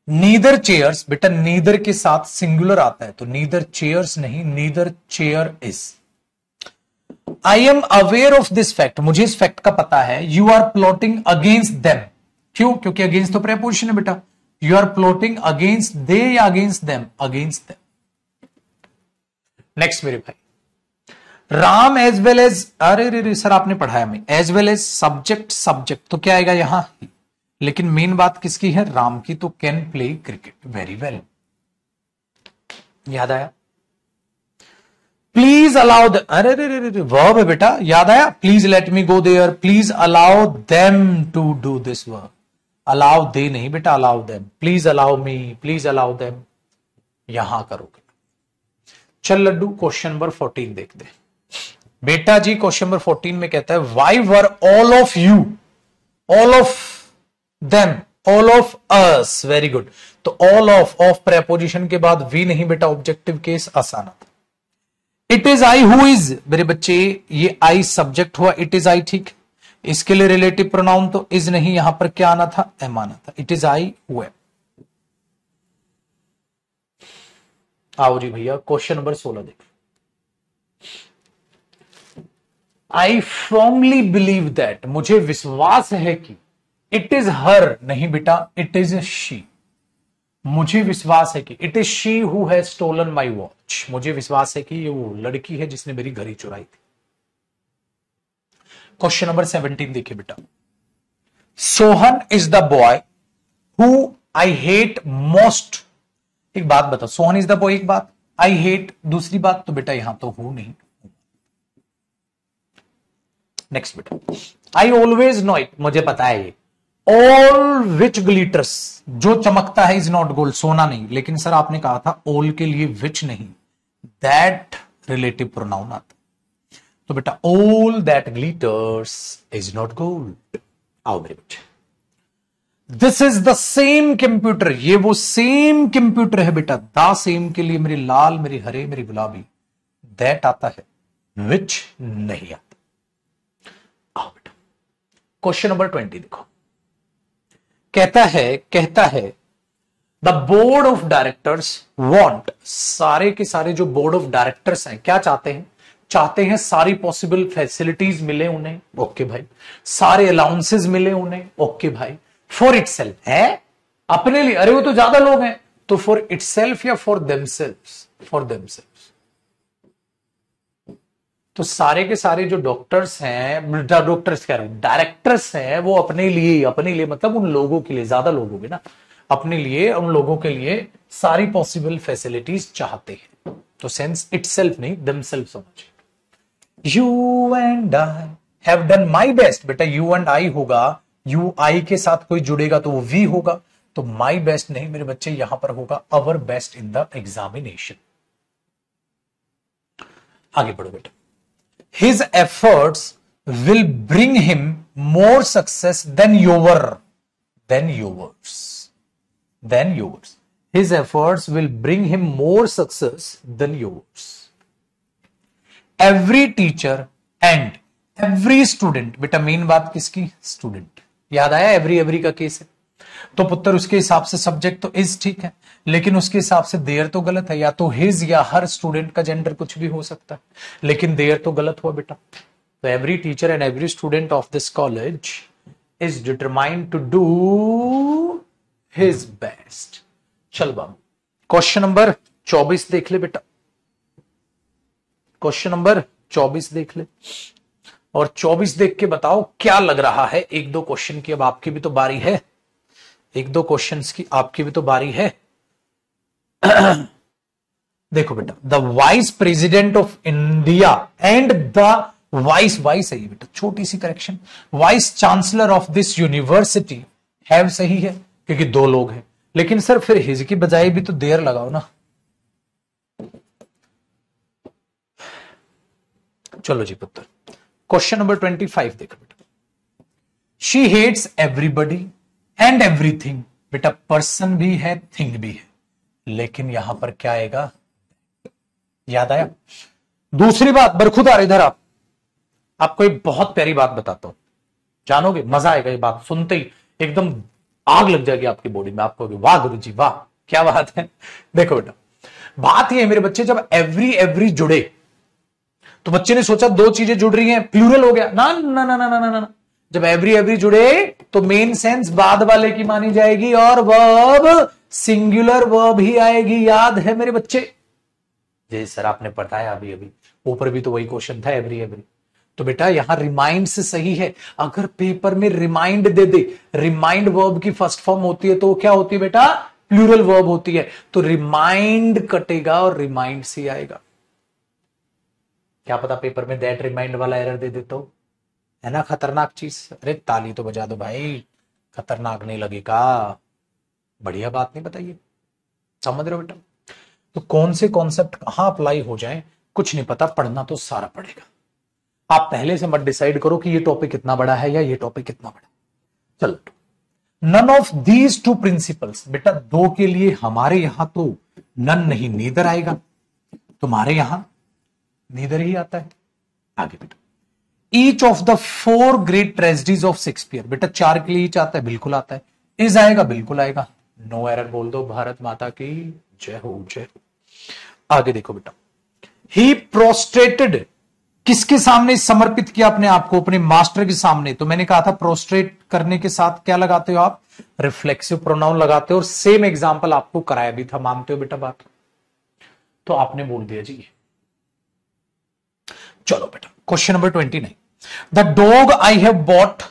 Neither chairs, बेटा नीदर के साथ सिंगुलर आता है तो नीदर चेयर्स नहीं, neither chair is. I am aware of this fact, मुझे इस फैक्ट का पता है, you are plotting against them, क्यों, क्योंकि अगेंस्ट तो प्रेपोजिशन है बेटा, you are plotting against they या against them, against them. Next मेरे भाई, राम एज वेल एज, अरे रे सर आपने पढ़ाया मैं, as well as subject, subject तो क्या आएगा यहां, लेकिन मेन बात किसकी है, राम की, तो can play cricket, very well, याद आया। प्लीज अलाउ, अरे रे वर्ब है बेटा, याद आया, please let me go there, please allow them to do this work, allow they नहीं बेटा, allow them, please allow me, please allow them, यहां करोगे। चल लड्डू क्वेश्चन नंबर 14 देखते हैं। बेटा जी क्वेश्चन नंबर 14 में कहता है why were all of you, all of them, all of us, very good. तो ऑल ऑफ प्रेपोजिशन के बाद वी नहीं बेटा, ऑब्जेक्टिव केस आसान था। It is I who is, मेरे बच्चे ये आई सब्जेक्ट हुआ, इट इज आई, ठीक, इसके लिए रिलेटिव प्रोनाउन तो इज नहीं, यहां पर क्या आना था, एम आना था, it is I who am. आओ जी भैया क्वेश्चन नंबर 16 देखिए। आई फर्मली बिलीव दैट, मुझे विश्वास है कि, इट इज हर नहीं बेटा, इट इज शी, मुझे विश्वास है कि, it is she who has stolen my watch, मुझे विश्वास है कि ये वो लड़की है जिसने मेरी घड़ी चुराई थी। क्वेश्चन नंबर 17 देखिए बेटा, Sohan is the boy who I hate most. एक बात बताओ, सोहन इज द बॉय एक बात, आई हेट दूसरी बात, तो बेटा यहां तो हु नहीं, नेक्स्ट बेटा, आई ऑलवेज नो इट, मुझे पता है ये, ऑल विच ग्लिटर्स, जो चमकता है इज नॉट गोल्ड, सोना नहीं। लेकिन सर आपने कहा था ऑल के लिए विच नहीं, दैट रिलेटिव प्रोनाउन आता। तो बेटा all that glitters is not gold. आओ मेरे बच्चे, this is the same computer, ये वो सेम कंप्यूटर है बेटा। द सेम के लिए मेरी लाल, मेरी हरे, मेरी गुलाबी, दैट आता है, विच नहीं आता। आओ बेटा, क्वेश्चन नंबर 20 देखो, कहता है the board of directors want, सारे के सारे जो बोर्ड ऑफ डायरेक्टर्स हैं क्या चाहते हैं सारी पॉसिबल फैसिलिटीज मिले उन्हें, ओके भाई, सारे अलाउंसेस मिले उन्हें, ओके भाई, फॉर इटसेल्फ है, अपने लिए, अरे वो तो ज्यादा लोग हैं, तो फॉर इटसेल्फ या फॉर देमसेल्व्स, फॉर देमसेल्व्स। तो सारे के सारे जो डॉक्टर्स हैं, डॉक्टर्स कह रहे हैं, डायरेक्टर्स हैं, वो अपने लिए मतलब उन लोगों के लिए, ज्यादा लोग होंगे ना, अपने लिए, उन लोगों के लिए सारी पॉसिबल फैसिलिटीज चाहते हैं। तो सेंस इटसेल्फ नहीं, देमसेल्व्स होना चाहिए। You and I have done my best, बेटा यू एंड आई होगा, यू आई के साथ कोई जुड़ेगा तो वो वी होगा, तो माई बेस्ट नहीं मेरे बच्चे, यहां पर होगा our best in the examination. आगे बढ़ो बेटा, his efforts will bring him more success than your, his efforts will bring him more success than yours. Every teacher and every student, बेटा मेन बात किसकी, स्टूडेंट, याद आया एवरी का केस है, तो पुत्र उसके हिसाब से सब्जेक्ट तो इज ठीक है, लेकिन उसके हिसाब से देयर तो गलत है, या तो हिज या हर स्टूडेंट का जेंडर कुछ भी हो सकता है, लेकिन देयर तो गलत हुआ बेटा। तो every teacher and every student of this college is determined to do his best. चल बाबू, क्वेश्चन नंबर 24 देख ले बेटा, क्वेश्चन नंबर 24 देख ले, और 24 देख के बताओ क्या लग रहा है। एक दो क्वेश्चन की अब आपकी भी तो बारी है, एक दो क्वेश्चंस की आपकी भी तो बारी है। देखो बेटा, the vice president of India and the vice है ये बेटा, छोटी सी correction, vice chancellor of this university have सही है क्योंकि दो लोग हैं, लेकिन सर फिर हिज की बजाय भी तो देयर लगाओ ना। चलो जी पुत्र, क्वेश्चन नंबर 25 देखो बेटा, she hates everybody and everything, बेटा पर्सन भी है, थिंग भी है, लेकिन यहां पर क्या आएगा, याद आया। दूसरी बात बरखुदार, इधर आपको एक बहुत प्यारी बात बताता हूं, जानोगे मजा आएगा, ये बात सुनते ही एकदम आग लग जाएगी आपकी बॉडी में, आपको वाह गुरुजी वाह क्या बात है। देखो बेटा, बात ये है मेरे बच्चे, जब एवरी जुड़े तो बच्चे ने सोचा दो चीजें जुड़ रही हैं, प्लूरल हो गया ना ना ना ना ना ना ना, जब एवरी जुड़े तो मेन सेंस बाद वाले की मानी जाएगी और वर्ब सिंगुलर वर्ब ही आएगी, याद है मेरे बच्चे। जैसे सर आपने पढ़ाया अभी ऊपर भी तो वही क्वेश्चन था, एवरी तो बेटा यहां रिमाइंड से सही है। अगर पेपर में रिमाइंड दे दे, रिमाइंड वर्ब की फर्स्ट फॉर्म होती है तो क्या होती है बेटा, प्लूरल वर्ब होती है, तो रिमाइंड कटेगा और रिमाइंड से आएगा। क्या पता पेपर में दैट रिमाइंड वाला एरर दे देता हो, है ना खतरनाक चीज। अरे ताली तो बजा दो भाई, खतरनाक नहीं लगेगा, बढ़िया बात नहीं बताइए, समझ रहे हो बेटा। तो कौन से कॉन्सेप्ट कहां अप्लाई हो जाए कुछ नहीं पता, पढ़ना तो सारा पड़ेगा। आप पहले से मत डिसाइड करो कि ये टॉपिक कितना बड़ा है या ये टॉपिक कितना बड़ा। चलो, none of these two principles, बेटा दो के लिए हमारे यहां तो नन नहीं, नीदर आएगा, तुम्हारे यहां नीदर ही आता है। आगे बेटा, each of the 4 great tragedies of Shakespeare, बेटा 4 के लिए ईच आता है, बिल्कुल आता है। इज आएगा, बिल्कुल आएगा, नो एरर बोल दो, भारत माता की जय हो जय हो। आगे देखो बेटा, ही प्रोस्ट्रेटेड, किसके सामने समर्पित किया अपने आप को, अपने मास्टर के सामने। तो मैंने कहा था प्रोस्ट्रेट करने के साथ क्या लगाते हो आप, रिफ्लेक्सिव प्रोनाउन लगाते हो, और सेम एग्जांपल आपको कराया भी था, मानते हो बेटा बात, तो आपने बोल दिया जी। चलो बेटा, question number 29, the dog I have bought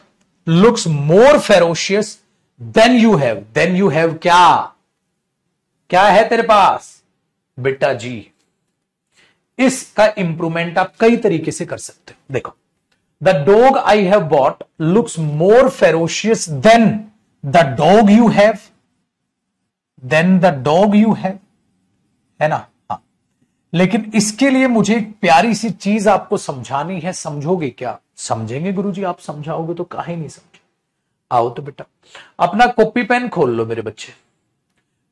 looks more ferocious than you have, than you have क्या है तेरे पास बेटा जी। इसका इंप्रूवमेंट आप कई तरीके से कर सकते हो। देखो, the dog I have bought looks more ferocious than the dog you have, than the dog you have, है ना। हाँ, लेकिन इसके लिए मुझे एक प्यारी सी चीज आपको समझानी है, समझोगे क्या? समझेंगे गुरुजी, आप समझाओगे तो काहे नहीं समझे। आओ तो बेटा अपना कॉपी पेन खोल लो मेरे बच्चे,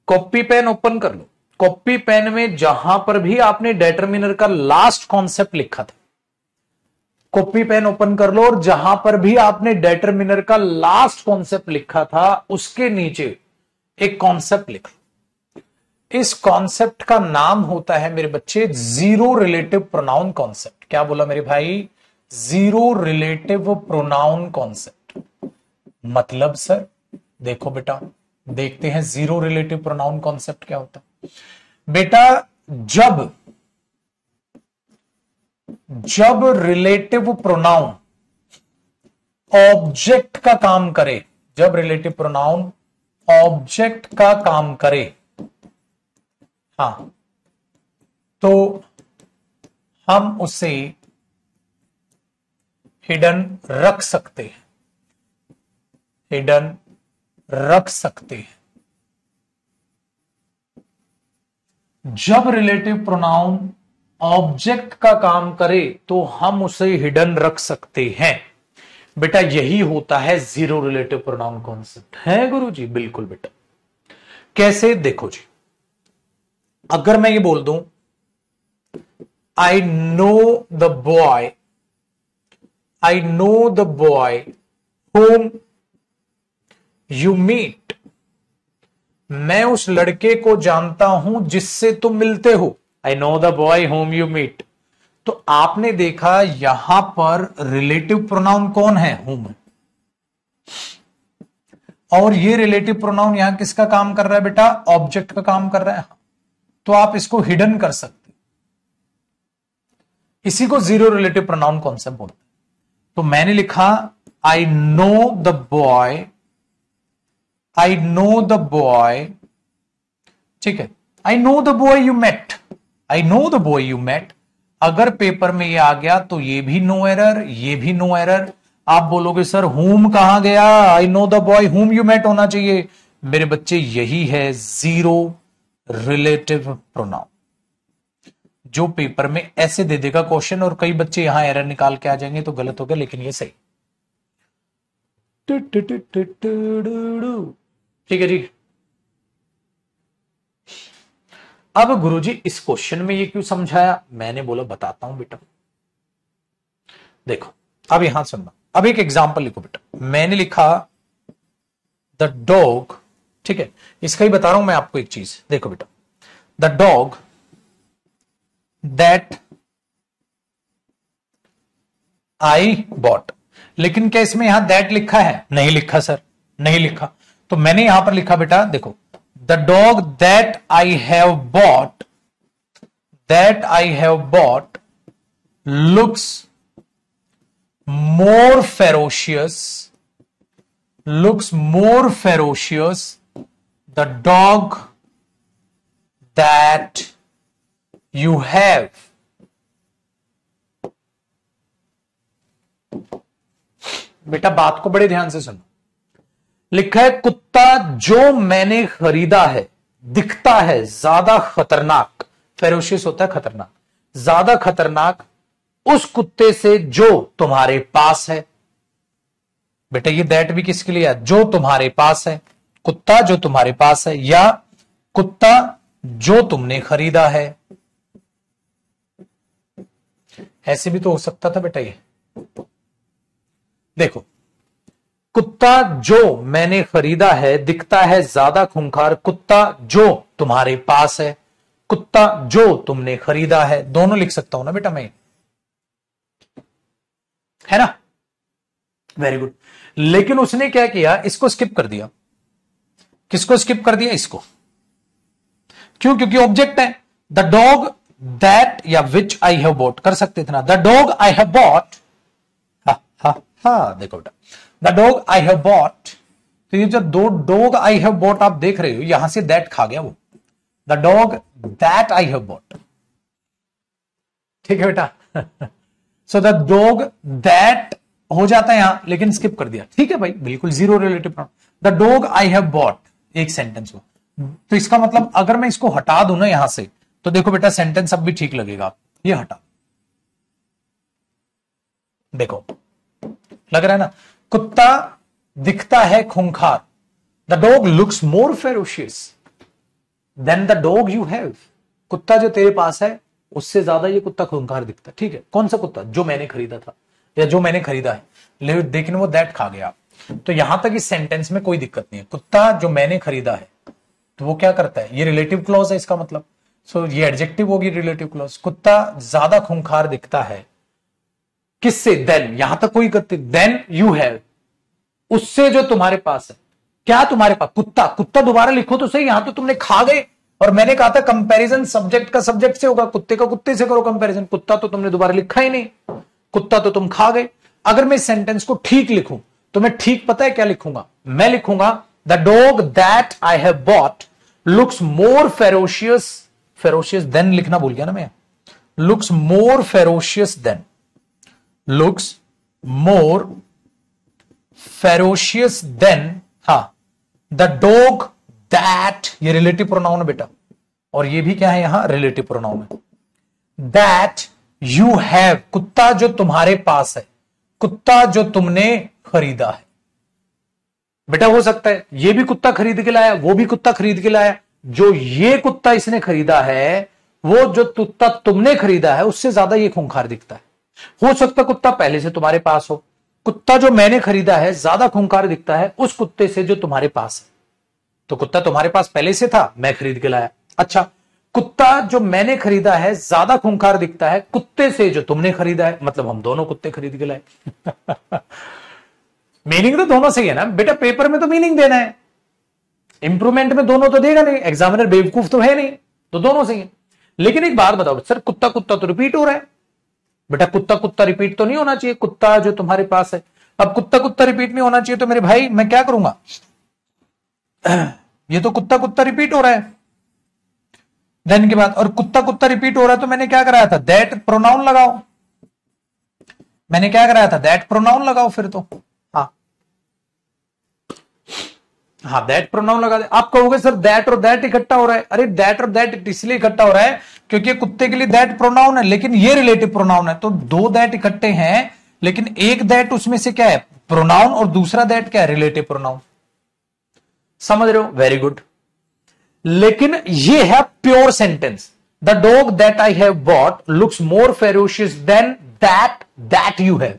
कॉपी पेन ओपन कर लो। कॉपी पेन में जहां पर भी आपने डिटरमिनर का लास्ट कॉन्सेप्ट लिखा था, कॉपी पेन ओपन कर लो और जहां पर भी आपने डिटरमिनर का लास्ट कॉन्सेप्ट लिखा था उसके नीचे एक कॉन्सेप्ट लिख लो। इस कॉन्सेप्ट का नाम होता है मेरे बच्चे जीरो रिलेटिव प्रोनाउन कॉन्सेप्ट। क्या बोला मेरे भाई? Zero relative pronoun concept. मतलब सर देखो बेटा, देखते हैं जीरो रिलेटिव प्रोनाउन कॉन्सेप्ट क्या होता है। बेटा जब रिलेटिव प्रोनाउन ऑब्जेक्ट का काम करे, जब रिलेटिव प्रोनाउन ऑब्जेक्ट का काम करे, हां, तो हम उसे हिडन रख सकते हैं, हिडन रख सकते हैं। जब रिलेटिव प्रोनाउन ऑब्जेक्ट का काम करे तो हम उसे हिडन रख सकते हैं। बेटा यही होता है जीरो रिलेटिव प्रोनाउन कॉन्सेप्ट, है गुरुजी? बिल्कुल बेटा। कैसे? देखो जी, अगर मैं ये बोल दूं I know the boy, I know the boy whom you meet, मैं उस लड़के को जानता हूं जिससे तुम मिलते हो। I know the boy whom you meet. तो आपने देखा यहां पर रिलेटिव प्रोनाउन कौन है? होम। और ये रिलेटिव प्रोनाउन यहां किसका काम कर रहा है बेटा? ऑब्जेक्ट का काम कर रहा है। तो आप इसको हिडन कर सकते, इसी को जीरो रिलेटिव प्रोनाउन कॉन्सेप्ट बोलते हैं। तो मैंने लिखा I know the boy, I know the boy, ठीक है, I know the boy you met, I know the boy you met. अगर पेपर में ये आ गया तो ये भी नो एरर, ये भी नो एरर। आप बोलोगे सर होम कहां गया? I know the boy whom you met होना चाहिए। मेरे बच्चे यही है जीरो रिलेटिव प्रोनाउन, जो पेपर में ऐसे दे देगा क्वेश्चन और कई बच्चे यहां एरर निकाल के आ जाएंगे तो गलत हो गया, लेकिन ये सही। ठीक है जी। अब गुरुजी इस क्वेश्चन में ये क्यों समझाया? मैंने बोला बताता हूं बेटा। देखो अब यहां सुनना, अब एक एग्जांपल लिखो बेटा। मैंने लिखा द डॉग, ठीक है, इसका ही बता रहा हूं मैं आपको एक चीज। देखो बेटा, the dog that I bought, लेकिन क्या इसमें यहां दैट लिखा है? नहीं लिखा सर, नहीं लिखा। तो मैंने यहां पर लिखा बेटा, देखो the dog that I have bot, that I have bought looks more ferocious, looks more ferocious the dog that you have। बेटा बात को बड़े ध्यान से सुनो। लिखा है कुत्ता जो मैंने खरीदा है दिखता है ज्यादा खतरनाक, फेरोशियस होता है खतरनाक, ज्यादा खतरनाक उस कुत्ते से जो तुम्हारे पास है। बेटा ये दैट भी किसके लिए है? जो तुम्हारे पास है, कुत्ता जो तुम्हारे पास है या कुत्ता जो तुमने खरीदा है। ऐसे भी तो हो सकता था बेटा। ये देखो, कुत्ता जो मैंने खरीदा है दिखता है ज्यादा खूंखार, कुत्ता जो तुम्हारे पास है, कुत्ता जो तुमने खरीदा है। दोनों लिख सकता हूं ना बेटा मैं, है ना? Very good. लेकिन उसने क्या किया? इसको स्किप कर दिया। किसको स्किप कर दिया? इसको। क्यों? क्योंकि ऑब्जेक्ट है। द डॉग दैट या विच आई हैव बॉट कर सकते थे ना, the dog I have bot. देखो बेटा, the dog I have bought, तो ये जो दो डॉग आई हैव बॉट आप देख रहे हो, यहां से दैट खा गया वो। The dog that I have bot, ठीक है बेटा। सो द डॉग दैट हो जाता है यहां, लेकिन स्किप कर दिया, ठीक है भाई, बिल्कुल zero relative pronoun. The dog I have bot, एक सेंटेंस हुआ। तो इसका मतलब अगर मैं इसको हटा दूं ना यहां से, तो देखो बेटा सेंटेंस अब भी ठीक लगेगा। ये हटा, देखो लग रहा है ना, कुत्ता दिखता है खूंखार, the dog looks more ferocious than the dog you have. कुत्ता जो तेरे पास है उससे ज्यादा ये कुत्ता खूंखार दिखता है, ठीक है। कौन सा कुत्ता? जो मैंने खरीदा था या जो मैंने खरीदा है, लेकिन वो दैट खा गया। तो यहां तक इस सेंटेंस में कोई दिक्कत नहीं है। कुत्ता जो मैंने खरीदा है, तो वो क्या करता है, ये रिलेटिव क्लॉज है इसका मतलब। सो ये एडजेक्टिव होगी रिलेटिव क्लॉज। कुत्ता ज्यादा खूंखार दिखता है किससे? देन, यहां तक कोई करते, देन यू हैव, उससे जो तुम्हारे पास है। क्या तुम्हारे पास? कुत्ता। कुत्ता दोबारा लिखो तो सही, यहां तो तुमने खा गए, और मैंने कहा था कंपैरिजन सब्जेक्ट का सब्जेक्ट से होगा, कुत्ते का कुत्ते से करो कंपैरिजन। कुत्ता तो तुमने दोबारा लिखा ही नहीं, कुत्ता तो तुम खा गए। अगर मैं इस सेंटेंस को ठीक लिखूं तो मैं ठीक पता है क्या लिखूंगा? मैं लिखूंगा the dog that I have bought looks more ferocious, ferocious than लिखना भूल गया ना मैं, looks more ferocious than, looks more ferocious than, हा, द डॉग दैट, ये रिलेटिव प्रोनाउन है बेटा, और ये भी क्या है यहां? रिलेटिव प्रोनाउन है। दैट यू हैव, कुत्ता जो तुम्हारे पास है, कुत्ता जो तुमने खरीदा है। बेटा हो सकता है ये भी कुत्ता खरीद के लाया, वो भी कुत्ता खरीद के लाया, जो ये कुत्ता इसने खरीदा है वो जो कुत्ता तुमने खरीदा है उससे ज्यादा ये खूंखार दिखता है। हो सकता कुत्ता पहले से तुम्हारे पास हो, कुत्ता जो मैंने खरीदा है ज्यादा खूंखार दिखता है उस कुत्ते से जो तुम्हारे पास है। तो कुत्ता तुम्हारे पास पहले से था, मैं खरीद के लाया। अच्छा, कुत्ता जो मैंने खरीदा है ज्यादा खूंखार दिखता है कुत्ते से जो तुमने खरीदा है, मतलब हम दोनों कुत्ते खरीद के लाए। मीनिंग तो दोनों सही है ना बेटा, पेपर में तो मीनिंग देना है, इंप्रूवमेंट में दोनों तो देगा नहीं, एग्जामिनर बेवकूफ तो है नहीं, तो दोनों सही है। लेकिन एक बात बताओ सर, कुत्ता कुत्ता तो रिपीट हो रहा है। बेटा कुत्ता कुत्ता रिपीट तो नहीं होना चाहिए, कुत्ता जो तुम्हारे पास है। अब कुत्ता कुत्ता रिपीट नहीं होना चाहिए तो मेरे भाई मैं क्या करूंगा? ये तो कुत्ता कुत्ता रिपीट हो रहा है देन के बाद, और कुत्ता कुत्ता रिपीट हो रहा है तो मैंने क्या कराया था? दैट प्रोनाउन लगाओ। मैंने क्या कराया था? दैट प्रोनाउन लगाओ फिर तो। हाँ हाँ, दैट प्रोनाउन लगा दे। आप कहोगे सर दैट और दैट इकट्ठा हो रहा है। अरे दैट और दैट इसलिए इकट्ठा हो रहा है क्योंकि कुत्ते के लिए दैट प्रोनाउन है, लेकिन ये रिलेटिव प्रोनाउन है, तो दो दैट इकट्ठे हैं, लेकिन एक दैट उसमें से क्या है? प्रोनाउन, और दूसरा दैट क्या है? Relative pronoun. समझ रहे हो? Very good. लेकिन ये है pure sentence, the dog that I have bought looks more ferocious than that you have.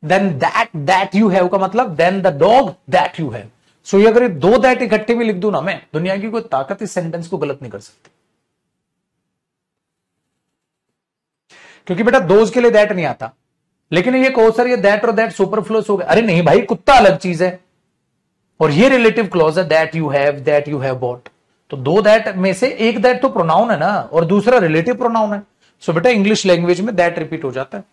Than that you have का मतलब than the dog that you have. So ये अगर दो दैट इकट्ठे भी लिख दूं ना मैं, दुनिया की कोई ताकत इस सेंटेंस को गलत नहीं कर सकती, क्योंकि बेटा दोज के लिए दैट नहीं आता। लेकिन ये कहो सर ये दैट और दैट सुपरफ्लूअस हो गया। अरे नहीं भाई, कुत्ता अलग चीज है और ये रिलेटिव क्लॉज है, दैट यू हैव बॉट। तो दो दैट में से एक दैट तो प्रोनाउन है ना, और दूसरा रिलेटिव प्रोनाउन है। सो बेटा इंग्लिश लैंग्वेज में दैट रिपीट हो जाता है,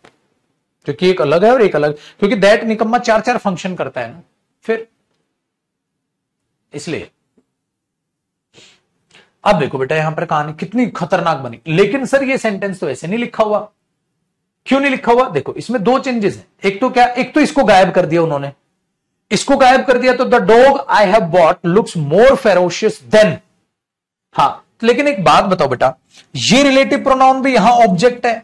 क्योंकि एक अलग है और एक अलग, क्योंकि दैट निकम्मा चार चार फंक्शन करता है ना फिर, इसलिए। अब देखो बेटा यहां पर कहानी कितनी खतरनाक बनी। लेकिन सर ये सेंटेंस तो ऐसे नहीं लिखा हुआ। क्यों नहीं लिखा हुआ? देखो इसमें दो चेंजेस हैं। एक तो क्या, एक तो इसको गायब कर दिया उन्होंने, इसको गायब कर दिया, तो the dog I have bought looks more ferocious than. हाँ, लेकिन एक बात बताओ बेटा, ये रिलेटिव प्रोनाउन भी यहां ऑब्जेक्ट है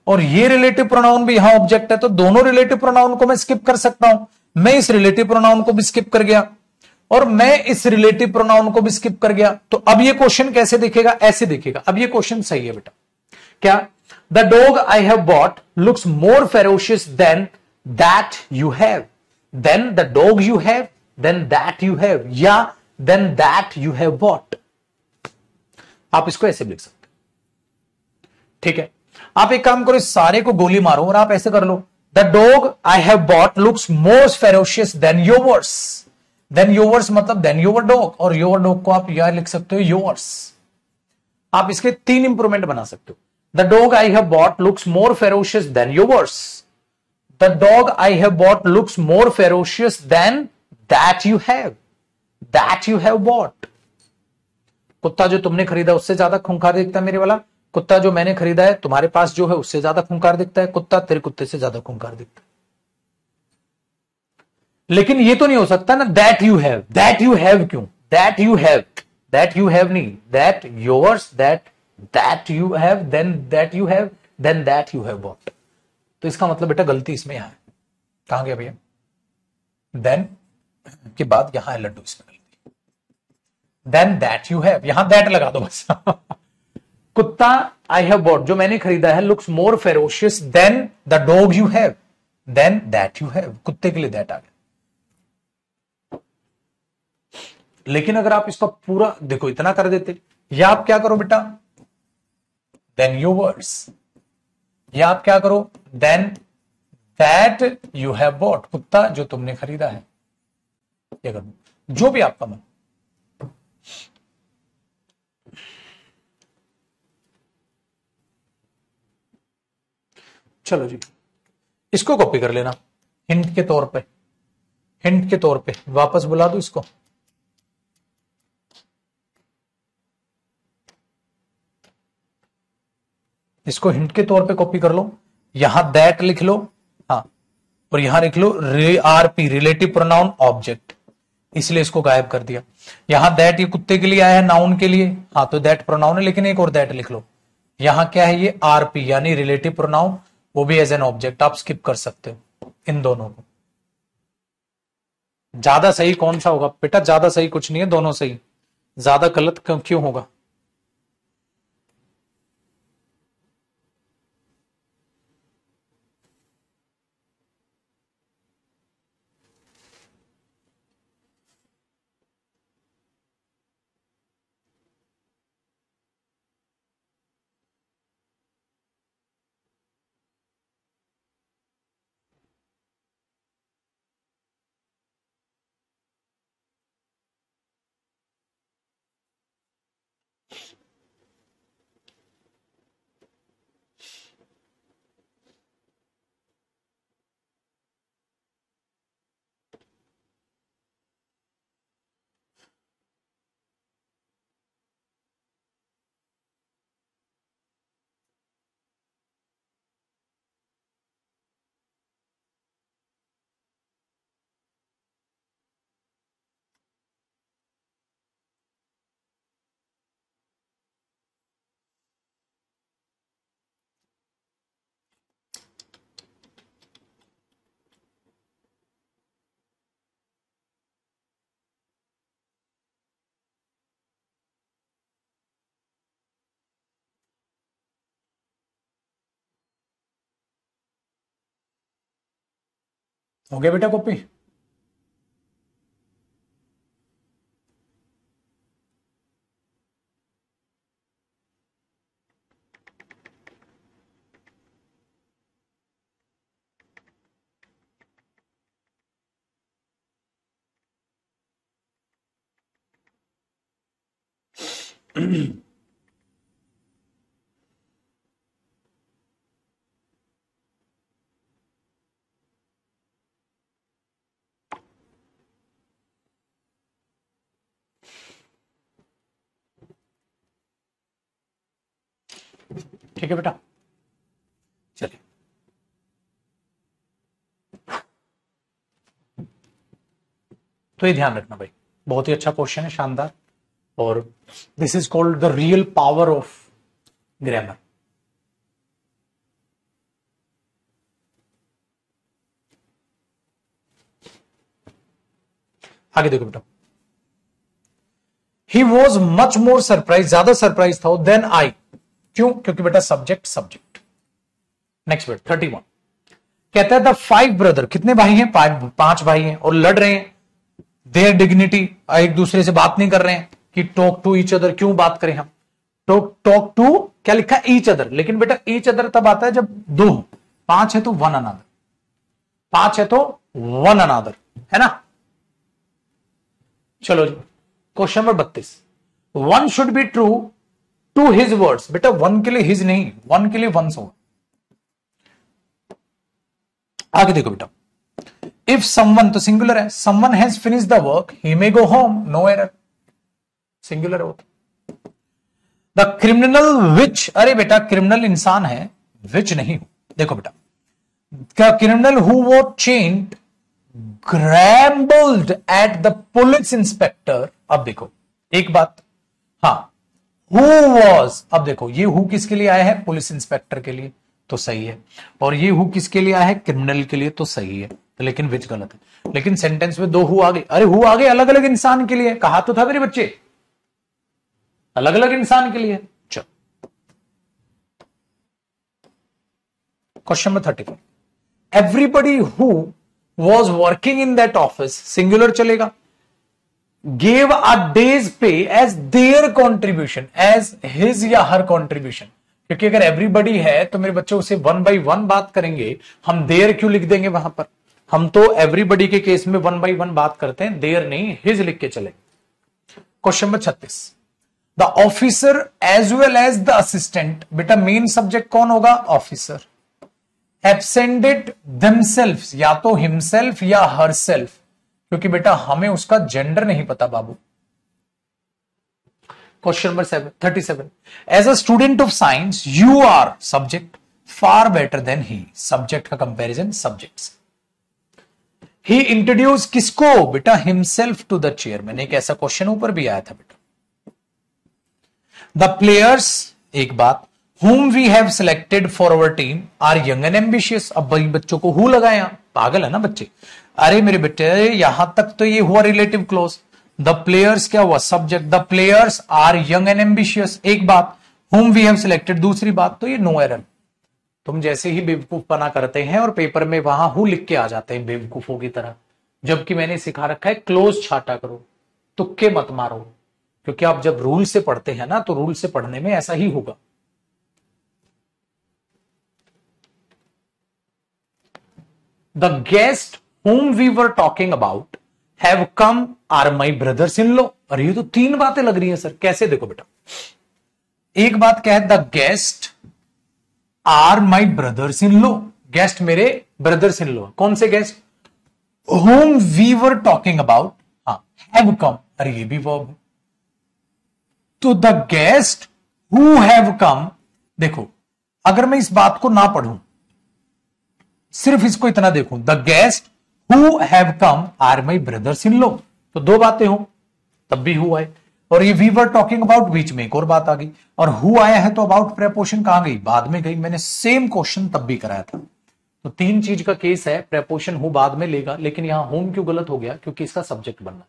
और ये रिलेटिव प्रोनाउन भी यहां ऑब्जेक्ट है, तो दोनों रिलेटिव प्रोनाउन को मैं स्किप कर सकता हूं। मैं इस रिलेटिव प्रोनाउन को भी स्किप कर गया और मैं इस रिलेटिव प्रोनाउन को भी स्किप कर गया। तो अब ये क्वेश्चन कैसे दिखेगा? ऐसे दिखेगा। अब ये क्वेश्चन सही है बेटा। क्या? The dog I have bought looks more ferocious than that you have, than the dog you have, than that you have, या than that you have bought. आप इसको ऐसे भी लिख सकते, ठीक है। आप एक काम करो, इस सारे को गोली मारो और आप ऐसे कर लो, the dog I have bought looks more ferocious than yours. Than yours मतलब देन योवर डॉग, और योवर डॉग को आप यह लिख सकते हो योवर्स। आप इसके तीन इंप्रूवमेंट बना सकते हो। The dog I have bought looks more ferocious than yours, the dog I have bought looks more ferocious than that you have bought. कुत्ता जो तुमने खरीदा उससे ज्यादा खूंखार दिखता है मेरे वाला, कुत्ता जो मैंने खरीदा है तुम्हारे पास जो है उससे ज्यादा खूंखार दिखता है, कुत्ता तेरे कुत्ते से ज्यादा खूंखार दिखता है। लेकिन ये तो नहीं हो सकता ना that you have, that you have क्यों, that you have, that you have नहीं, that yours, that you have, than that you have, than that you have bought. तो इसका मतलब बेटा गलती इसमें यहां है। कहां गया भैया, देन के बाद यहां है लड्डू, इसमें गलती, देन दैट यू हैव, यहां दैट लगा दो बस। कुत्ता आई हैव बॉट जो मैंने खरीदा है looks more ferocious than the dog you have, than that you have, कुत्ते के लिए दैट आ गया। लेकिन अगर आप इसका पूरा देखो इतना कर देते, या आप क्या करो बेटा, देन योर्स, या आप क्या करो, than that you have bought, कुत्ता जो तुमने खरीदा है, ये करो, जो भी आपका मन। चलो जी, इसको कॉपी कर लेना हिंट के तौर पे, हिंट के तौर पे वापस बुला दो इसको। इसको हिंट के तौर पे कॉपी कर लो, यहां दैट लिख लो, हाँ, और यहां लिख लो आरपी रिलेटिव प्रोनाउन ऑब्जेक्ट, इसलिए इसको गायब कर दिया। यहां दैट ये कुत्ते के लिए आया है, नाउन के लिए, हाँ तो दैट प्रोनाउन है, लेकिन एक और दैट लिख लो। यहां क्या है, ये आरपी यानी रिलेटिव प्रोनाउन, वो भी एज एन ऑब्जेक्ट, आप स्किप कर सकते हो इन दोनों को। ज्यादा सही कौन सा होगा बेटा, ज्यादा सही कुछ नहीं है, दोनों सही, ज्यादा गलत क्यों होगा। हो गया बेटा कॉपी। ठीक है बेटा, चलिए तो ये ध्यान रखना भाई, बहुत ही अच्छा क्वेश्चन है, शानदार, और this is called the real power of grammar. आगे देखो बेटा, he was much more surprise, ज्यादा सरप्राइज था देन आई, क्यों, क्योंकि बेटा सब्जेक्ट सब्जेक्ट। नेक्स्ट बेट 31 कहता है द 5 ब्रदर, कितने भाई हैं, 5 भाई हैं, और लड़ रहे हैं, देयर डिग्निटी, एक दूसरे से बात नहीं कर रहे हैं कि टॉक टू ईच अदर, क्यों बात करें हम, टॉक टू क्या लिखा है, ईच अदर, लेकिन बेटा ईच अदर तब आता है जब 2 हो, 5 है तो वन अनादर, 5 है तो वन अनादर, है ना। चलो जी, question number 32, one should be true to his words, बेटा वन के लिए हिज नहीं, वन के लिए वंस होगा। आगे देखो बेटा, इफ समवन तो सिंगुलर है, someone has finish the work he may go home, no error, singular हो। द क्रिमिनल विच, अरे बेटा क्रिमिनल इंसान है, विच नहीं हो, देखो बेटा, criminal who was chained grumbled at the police inspector. अब देखो एक बात, हाँ, हु वॉज, अब देखो ये हु किसके लिए आया है, पुलिस इंस्पेक्टर के लिए, तो सही है। और ये हु किसके लिए आया है, क्रिमिनल के लिए, तो सही है। तो लेकिन विच गलत है। लेकिन सेंटेंस में दो हु आ गए। अरे हु आ गए अलग अलग इंसान के लिए, कहा तो था मेरे बच्चे अलग अलग इंसान के लिए। चलो question number 34, everybody who was working in that office, singular चलेगा, gave a day's pay as their contribution, as his या her contribution। क्योंकि अगर एवरीबडी है तो मेरे बच्चों उसे वन बाई वन बात करेंगे, हम देयर क्यों लिख देंगे वहां पर, हम तो एवरीबडी के केस में वन बाई वन बात करते हैं, देयर नहीं हिज लिख के चले। Question number 36, the officer as well as the assistant, बेटा मेन सब्जेक्ट कौन होगा, ऑफिसर, एब्सेंडेड themselves, या तो हिमसेल्फ या हरसेल्फ, क्योंकि बेटा हमें उसका जेंडर नहीं पता बाबू। Question number 37, as a student of science you are subject far better than he, subject का कंपैरिजन सब्जेक्ट्स। ही इंट्रोड्यूस किसको, बेटा हिमसेल्फ टू द चेयरमैन, एक ऐसा क्वेश्चन ऊपर भी आया था बेटा। द प्लेयर्स, एक बात, whom we have selected for our team are young and ambitious। अब भाई बच्चों को हु लगाया, पागल है ना बच्चे। अरे मेरे बेटे यहां तक तो ये हुआ रिलेटिव क्लोज, द प्लेयर्स क्या हुआ, subject, the players are young and ambitious, एक बात, whom we have selected दूसरी बात, तो ये नो एरर। तुम जैसे ही बेवकूफ बना करते हैं और पेपर में वहां हु लिख के आ जाते हैं बेवकूफों की तरह, जबकि मैंने सिखा रखा है क्लोज छाटा करो, तुक्के मत मारो, क्योंकि आप जब रूल से पढ़ते हैं ना तो रूल से पढ़ने में ऐसा ही होगा। The guest whom we were talking about have come are my brothers in law। अरे ये तो तीन बातें लग रही हैं सर, कैसे, देखो बेटा, एक बात क्या है, the guest are my brothers in law, guest मेरे ब्रदर्स इन लॉ, कौन से guest, whom we were talking about, हाँ, have come, अरे ये भी वर्ब है, तो द गेस्ट हु हैव कम, देखो अगर मैं इस बात को ना पढ़ूं, सिर्फ इसको इतना देखूं, the guest who have come are my brothers in law, तो दो बातें हो तब भी हु आए, और ये वी वर टॉकिंग अबाउट बीच में एक और बात आ गई, और हु आया है तो अबाउट प्रेपोजिशन कहां गई, बाद में गई। मैंने सेम क्वेश्चन तब भी कराया था। तो तीन चीज का केस है, प्रेपोजिशन हु बाद में लेगा, लेकिन यहां होम क्यों गलत हो गया, क्योंकि इसका सब्जेक्ट बनना,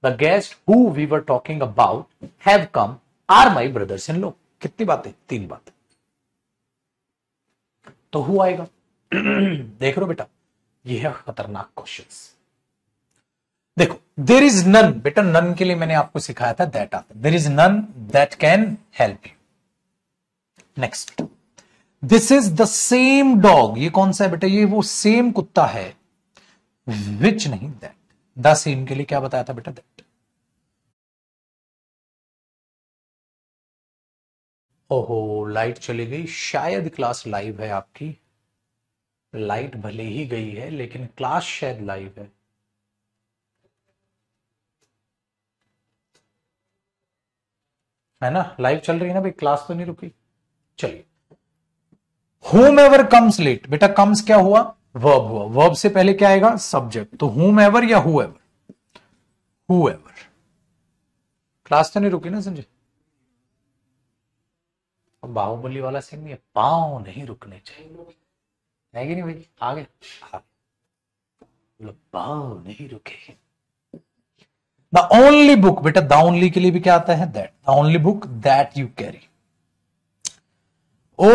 the guest who we were talking about have come are my brothers in law, कितनी बातें, तीन बातें, तो हु आएगा। देख लो बेटा, ये है खतरनाक क्वेश्चंस। देखो देर इज नन, बेटा नन के लिए मैंने आपको सिखाया था दैट आता, there is none that can help you. Next, this is the same dog, ये कौन सा है बेटा, ये वो सेम कुत्ता है, विच नहीं दैट, द सेम के लिए क्या बताया था बेटा, दैट। ओहो लाइट चली गई, शायद क्लास लाइव है आपकी, लाइट भले ही गई है लेकिन क्लास शायद लाइव है ना, लाइव चल रही है ना भाई, क्लास तो नहीं रुकी। चलिए, whomever comes late, बेटा कम्स क्या हुआ, वर्ब हुआ, वर्ब से पहले क्या आएगा, सब्जेक्ट, तो whomever या whoever, whoever, क्लास तो नहीं रुकी ना संजय, बाहुबली वाला सीन नहीं है, पांव नहीं रुकने चाहिए, है कि नहीं भाई, आगे पांव नहीं रुके। द ओनली बुक, बेटा द ओनली के लिए भी क्या आता है, that, the only book that you carry. ओ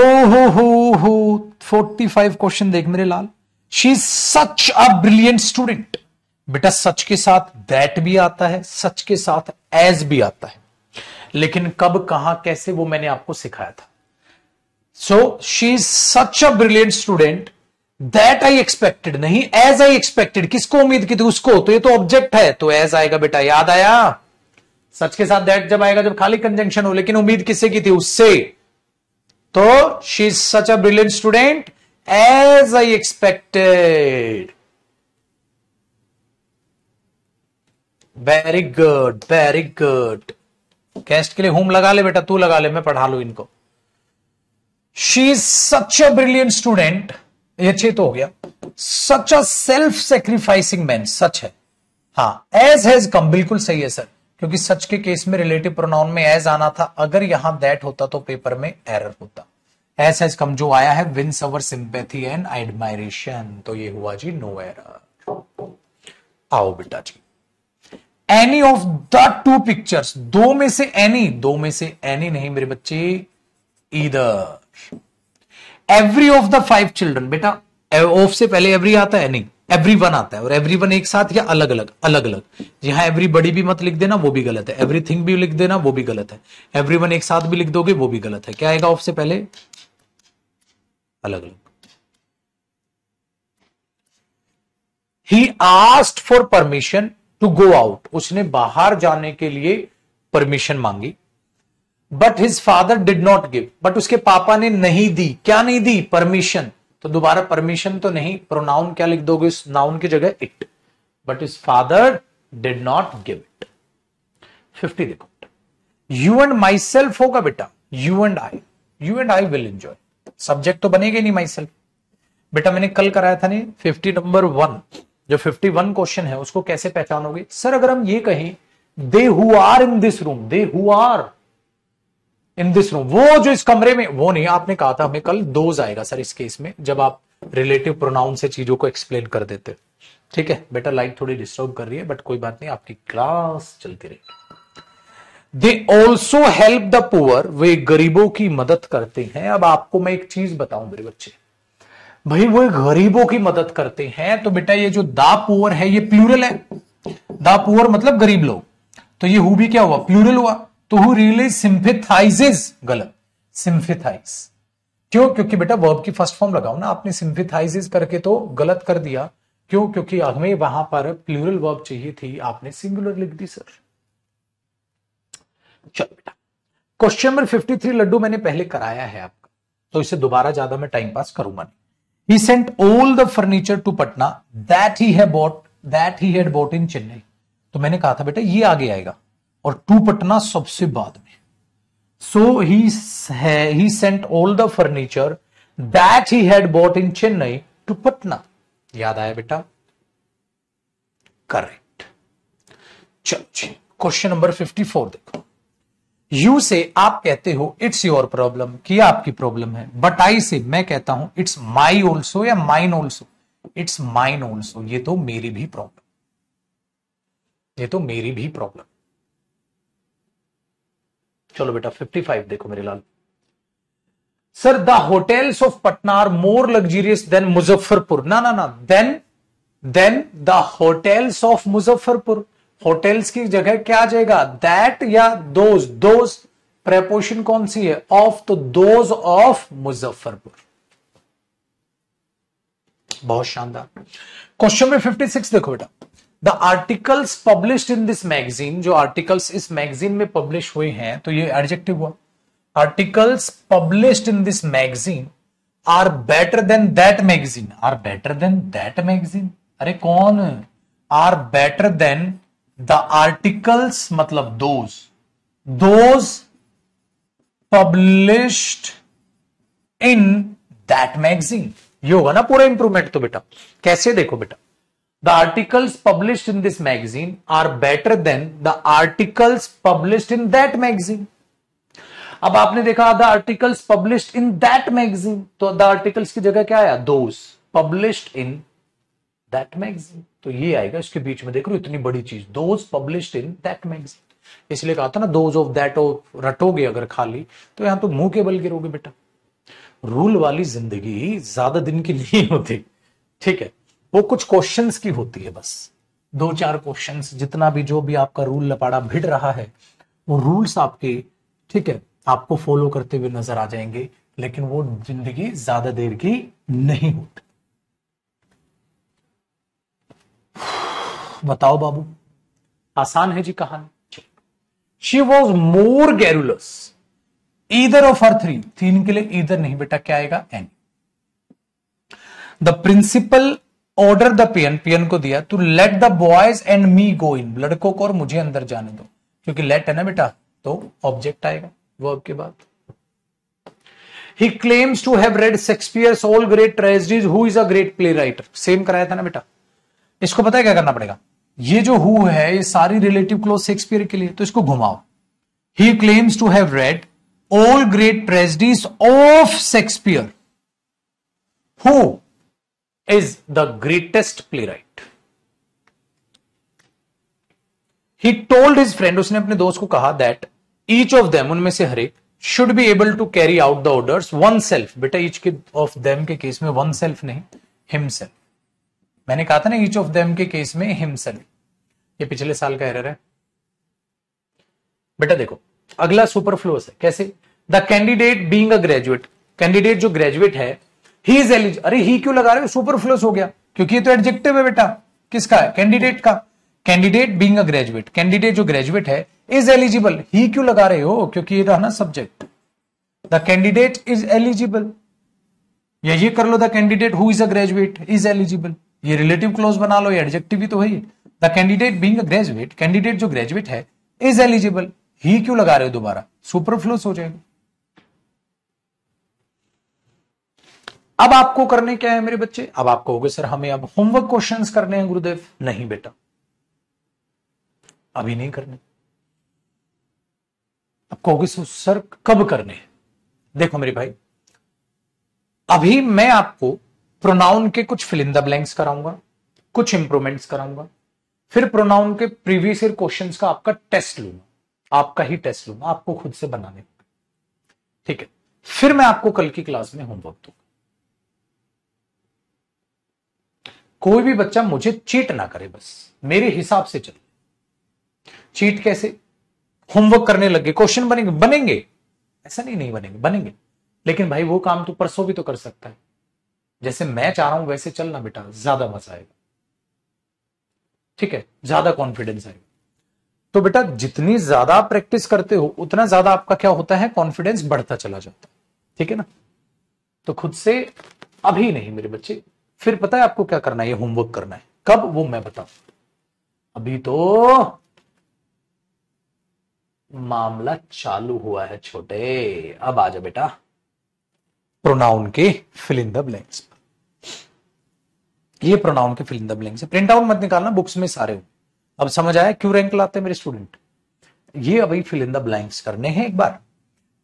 हो 45 क्वेश्चन देख मेरे लाल, she is such a brilliant student, बेटा सच के साथ दैट भी आता है, सच के साथ एज भी आता है, लेकिन कब कहां कैसे वो मैंने आपको सिखाया था। So she is such a brilliant student that I expected, नहीं एज आई एक्सपेक्टेड, किसको उम्मीद की थी, उसको, तो ये तो ऑब्जेक्ट है तो एज आएगा बेटा, याद आया, सच के साथ दैट जब आएगा जब खाली कंजंक्शन हो, लेकिन उम्मीद किससे की थी, उससे, तो she is such a brilliant student as I expected. Very good very good, कैस्ट के लिए होम लगा ले बेटा, तू लगा ले, मैं पढ़ा लू इनको। She is such a brilliant student, ये अच्छे तो हो गया, सच अ सेल्फ सेक्रीफाइसिंग मैन, सच है। हाँ, एज हैज कम, बिल्कुल सही है सर, क्योंकि सच के केस में रिलेटिव प्रोनाउन में एज आना था, अगर यहां दैट होता तो पेपर में एरर होता। एज हैज कम जो आया है wins our sympathy and admiration, तो ये हुआ जी नो एरर। आओ बेटा जी, any of the two pictures, दो में से एनी, दो में से एनी नहीं मेरे बच्चे, either. Every of the 5 children, बेटा ऑफ से पहले एवरी आता है नहीं, एवरी वन आता है, और एवरी वन एक साथ या अलग अलग, अलग अलग। यहां एवरी बड़ी भी मत लिख देना, वो भी गलत है। एवरीथिंग भी लिख देना, वो भी गलत है। एवरी वन एक साथ भी लिख दोगे, वो भी गलत है। क्या आएगा ऑफ से पहले? अलग अलग। He asked for permission to go out, उसने बाहर जाने के लिए परमिशन मांगी। But his father did not give, but उसके पापा ने नहीं दी। क्या नहीं दी? परमिशन। तो दोबारा परमिशन तो नहीं, प्रोनाउन क्या लिख दोगे उस नाउन की जगह? It. But his father did not give it. 50 देखो, यू एंड माई सेल्फ होगा बेटा, you and I will enjoy. Subject तो बनेगा नहीं माई सेल्फ। बेटा मैंने कल कराया था नहीं 50 नंबर 1, जो 51 क्वेश्चन है उसको कैसे पहचानोगे? सर अगर हम ये कहें they who are in this room, they who are in this room, वो जो इस कमरे में, वो नहीं। आपने कहा था हमें कल दोज आएगा सर इस केस में, जब आप रिलेटिव प्रोनाउन से चीजों को एक्सप्लेन कर देते। ठीक है बेटा, लाइट थोड़ी डिस्टर्ब कर रही है बट कोई बात नहीं, आपकी क्लास चलती रहेगी। They also help the poor, वे गरीबों की मदद करते हैं। अब आपको मैं एक चीज बताऊं मेरे बच्चे, भाई वो गरीबों की मदद करते हैं, तो बेटा ये जो दा पुअर है ये प्लूरल है। दा पुअर मतलब गरीब लोग, तो ये हु भी क्या हुआ? प्लूरल हुआ। तो हु रियली सिंपैथाइजेस, गलत, सिंपैथाइज। क्यों? क्योंकि बेटा वर्ब की फर्स्ट फॉर्म लगाओ ना, आपने सिंपैथाइजेस करके तो गलत कर दिया। क्यों? क्योंकि हमें वहां पर प्लूरल वर्ब चाहिए थी, आपने सिंगुलर लिख दी सर। चलो बेटा, क्वेश्चन नंबर 53 लड्डू मैंने पहले कराया है आपका, तो इसे दोबारा ज्यादा मैं टाइम पास करूंगा नहीं। He sent all the furniture to Patna that he had bought in Chennai. तो मैंने कहा था बेटा ये आगे आएगा और टू पटना सबसे बाद में। So he sent all the furniture that he had bought in Chennai to Patna. याद आया बेटा? करेक्ट। चलो जी, क्वेश्चन नंबर 54 देखो। यू से आप कहते हो इट्स योर प्रॉब्लम, कि आपकी प्रॉब्लम है। बट आई से मैं कहता हूं इट्स माई ऑल्सो या mine also, it's mine also, ये तो मेरी भी प्रॉब्लम, ये तो मेरी भी प्रॉब्लम। चलो बेटा 55 देखो मेरे लाल। Sir the hotels of Patna are more luxurious than Muzaffarpur. ना ना ना, than the hotels of Muzaffarpur. Hotels की जगह क्या आ जाएगा? दैट या दोज। दोज प्रेपोजिशन कौन सी है? ऑफ, तो दोज ऑफ मुजफ्फरपुर। बहुत शानदार। क्वेश्चन में 56 देखो बेटा। The articles published in this magazine, जो आर्टिकल्स इस मैगजीन में पब्लिश हुए हैं, तो ये एडजेक्टिव हुआ। Articles published in this magazine are better than that magazine. Are better than that magazine, अरे कौन? Are better than the articles मतलब those published in that magazine, ये होगा ना पूरा इंप्रूवमेंट। तो बेटा कैसे देखो बेटा, the articles published in this magazine are better than the articles published in that magazine. अब आपने देखा the articles published in that magazine, तो द आर्टिकल्स की जगह क्या आया? Those published in that magazine, तो ये आएगा इसके बीच में। देख रहे हो इतनी बड़ी चीज, those published in that magazine. इसलिए कहा था ना दोज ऑफ दैट रटोगे अगर खाली, तो यहां तो मुंह के बल गिरोगे बेटा। रूल वाली जिंदगी ज्यादा दिन की नहीं होती, ठीक है, वो कुछ क्वेश्चंस की होती है बस, 2-4 क्वेश्चंस। जितना भी जो भी आपका रूल लपाड़ा भिड़ रहा है, वो रूल्स आपके, ठीक है, आपको फॉलो करते हुए नजर आ जाएंगे, लेकिन वो जिंदगी ज्यादा देर की नहीं होती। बताओ बाबू, आसान है जी कहानी। She was more garrulous either of her 3 के लिए ईदर नहीं बेटा, क्या आएगा? Any. The principal order the peon को दिया to let the boys and me go in, लड़कों को और मुझे अंदर जाने दो, क्योंकि लेट है ना बेटा, तो ऑब्जेक्ट आएगा वर्ब के बाद। He claims to have read Shakespeare's all great tragedies, who is a great play writer. Same कराया था ना बेटा। इसको पता है क्या करना पड़ेगा, ये जो हु है ये सारी रिलेटिव क्लोज शेक्सपियर के लिए, तो इसको घुमाओ। He claims to have read all great tragedies of Shakespeare, who is the greatest play write. He told his friend, उसने अपने दोस्त को कहा दैट ईच ऑफ देम, उनमें से हर एक, should be able to carry out the orders one self. बेटा ईच के ऑफ देम के केस में वन सेल्फ नहीं, हिमसेल्फ। मैंने कहा था ना ईच ऑफ देम के केस में हिमसेल्फ, ये पिछले साल का एरर है बेटा। देखो अगला सुपरफ्लुअस है, कैसे, the candidate being a graduate, candidate जो ग्रेजुएट है, ही इज एलिजिबल। अरे ही क्यों लगा रहे हो, सुपरफ्लुअस हो गया, क्योंकि ये तो एडजेक्टिव है बेटा, किसका है, कैंडिडेट का। Candidate being a graduate, candidate जो ग्रेजुएट है इज एलिजिबल, ही क्यों लगा रहे हो, क्योंकि ये रहा ना subject, the candidate is eligible. या ये कर लो, the candidate who is a graduate is eligible, ये रिलेटिव क्लोज बना लो, ये एडजेक्टिव ही तो है। The candidate being a graduate, candidate जो ग्रेजुएट है इज एलिजिबल, ही क्यों लगा रहे हो दोबारा, सुपरफ्लुअस हो जाएगा। अब आपको करने क्या है मेरे बच्चे, अब आपको होगे सर हमें अब होमवर्क क्वेश्चंस करने हैं गुरुदेव। नहीं बेटा अभी नहीं करने। अब कहोगे सर कब करने हैं। देखो मेरे भाई, अभी मैं आपको प्रोनाउन के कुछ फिल इन द ब्लैंक्स कराऊंगा, कुछ इंप्रूवमेंट्स कराऊंगा, फिर प्रोनाउन के प्रीवियस ईयर क्वेश्चंस का आपका टेस्ट लूंगा, आपका ही टेस्ट लूंगा, आपको खुद से बनाने का, ठीक है। फिर मैं आपको कल की क्लास में होमवर्क दूंगा। कोई भी बच्चा मुझे चीट ना करे, बस मेरे हिसाब से चले। चीट कैसे, होमवर्क करने लगे क्वेश्चन बनेंगे, बनेंगे ऐसा नहीं बनेंगे, बनेंगे, लेकिन भाई वो काम तो परसों भी तो कर सकता है। जैसे मैं चाह रहा हूं वैसे चलना बेटा, ज्यादा मजा आएगा, ठीक है, ज्यादा कॉन्फिडेंस आएगा। तो बेटा जितनी ज्यादा आप प्रैक्टिस करते हो उतना ज्यादा आपका क्या होता है, कॉन्फिडेंस बढ़ता चला जाता है, ठीक है ना। तो खुद से अभी नहीं मेरे बच्चे, फिर पता है आपको क्या करना है, ये होमवर्क करना है। कब, वो मैं बताऊं। अभी तो मामला चालू हुआ है छोटे। अब आ जाओ बेटा प्रोनाउन के फिल इन द ब्लैंक्स। ये प्रोनाउन के फिल इन द ब्लैंक्स है, प्रिंट आउट मत निकालना, बुक्स में सारे हो। अब समझ आया क्यों रैंक लाते हैं मेरे स्टूडेंट। ये अभी फिल इन द ब्लैंक्स करने हैं एक बार,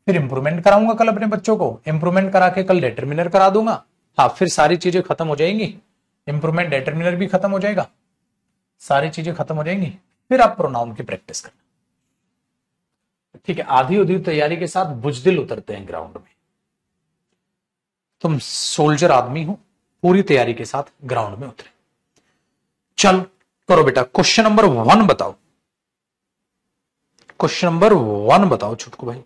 फिर इंप्रूवमेंट कराऊंगा कल अपने बच्चों को, इंप्रूवमेंट करा के कल डिटरमिनर करा दूंगा। हाँ फिर सारी चीजें खत्म हो जाएंगी, इंप्रूवमेंट डिटरमिनर भी खत्म हो जाएगा, सारी चीजें खत्म हो जाएंगी, फिर आप प्रोनाउन की प्रैक्टिस करना, ठीक है। आधी उधी तैयारी के साथ बुजदिल उतरते हैं ग्राउंड में। तुम सोल्जर आदमी हो, पूरी तैयारी के साथ ग्राउंड में उतरे। चल करो बेटा, क्वेश्चन नंबर 1 बताओ, क्वेश्चन नंबर 1 बताओ छुटकू भाई।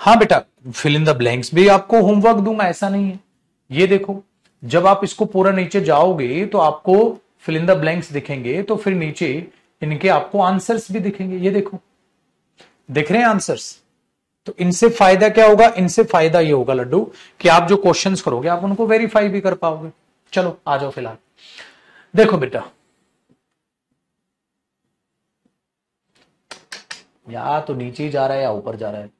हाँ बेटा फिल इन द ब्लैंक्स भी आपको होमवर्क दूंगा, ऐसा नहीं है। ये देखो जब आप इसको पूरा नीचे जाओगे तो आपको फिल इन द ब्लैंक्स दिखेंगे, तो फिर नीचे इनके आपको आंसर्स भी दिखेंगे। ये देखो दिख रहे हैं आंसर्स। तो इनसे फायदा क्या होगा, इनसे फायदा ये होगा लड्डू कि आप जो क्वेश्चंस करोगे आप उनको वेरीफाई भी कर पाओगे। चलो आ जाओ फिलहाल देखो बेटा, या तो नीचे ही जा रहा है या ऊपर जा रहा है।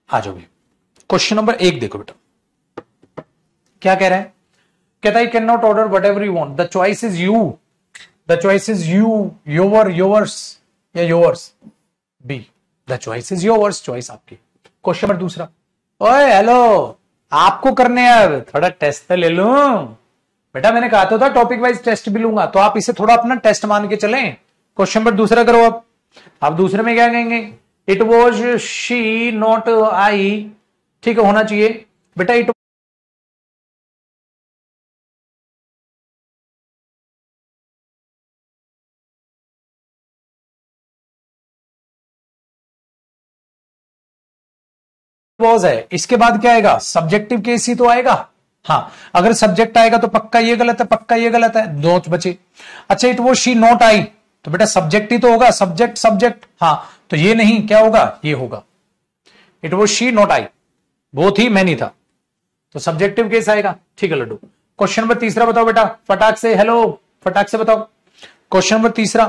आ जाओ क्वेश्चन नंबर 1 देखो बेटा, क्या कह रहा है, कहता है can not order what ever you want, the choice is you, the choice is you, yours या yours, be the choice is yours, choice आपकी। क्वेश्चन नंबर 2, ओए हेलो आपको करने यार, थोड़ा टेस्ट तो ले लूं बेटा, मैंने कहा तो था टॉपिक वाइज टेस्ट भी लूंगा, तो आप इसे थोड़ा अपना टेस्ट मान के चलें। क्वेश्चन नंबर 2 करो। अब आप दूसरे में क्या कहेंगे, it was she not I, ठीक है होना चाहिए बेटा, इट वॉज है, इसके बाद क्या आएगा, सब्जेक्टिव केस ही तो आएगा। हाँ अगर सब्जेक्ट आएगा तो पक्का ये गलत है, पक्का ये गलत है, दो बचे। अच्छा it was she not I, तो बेटा सब्जेक्ट ही तो होगा, सब्जेक्ट सब्जेक्ट, हाँ तो ये नहीं क्या होगा, ये होगा। It was she not I, वो थी मैं नहीं था, तो सब्जेक्टिव केस आएगा। ठीक है लड्डू। क्वेश्चन नंबर तीसरा बताओ बेटा, फटाक से, हेलो फटाक से बताओ। क्वेश्चन नंबर तीसरा,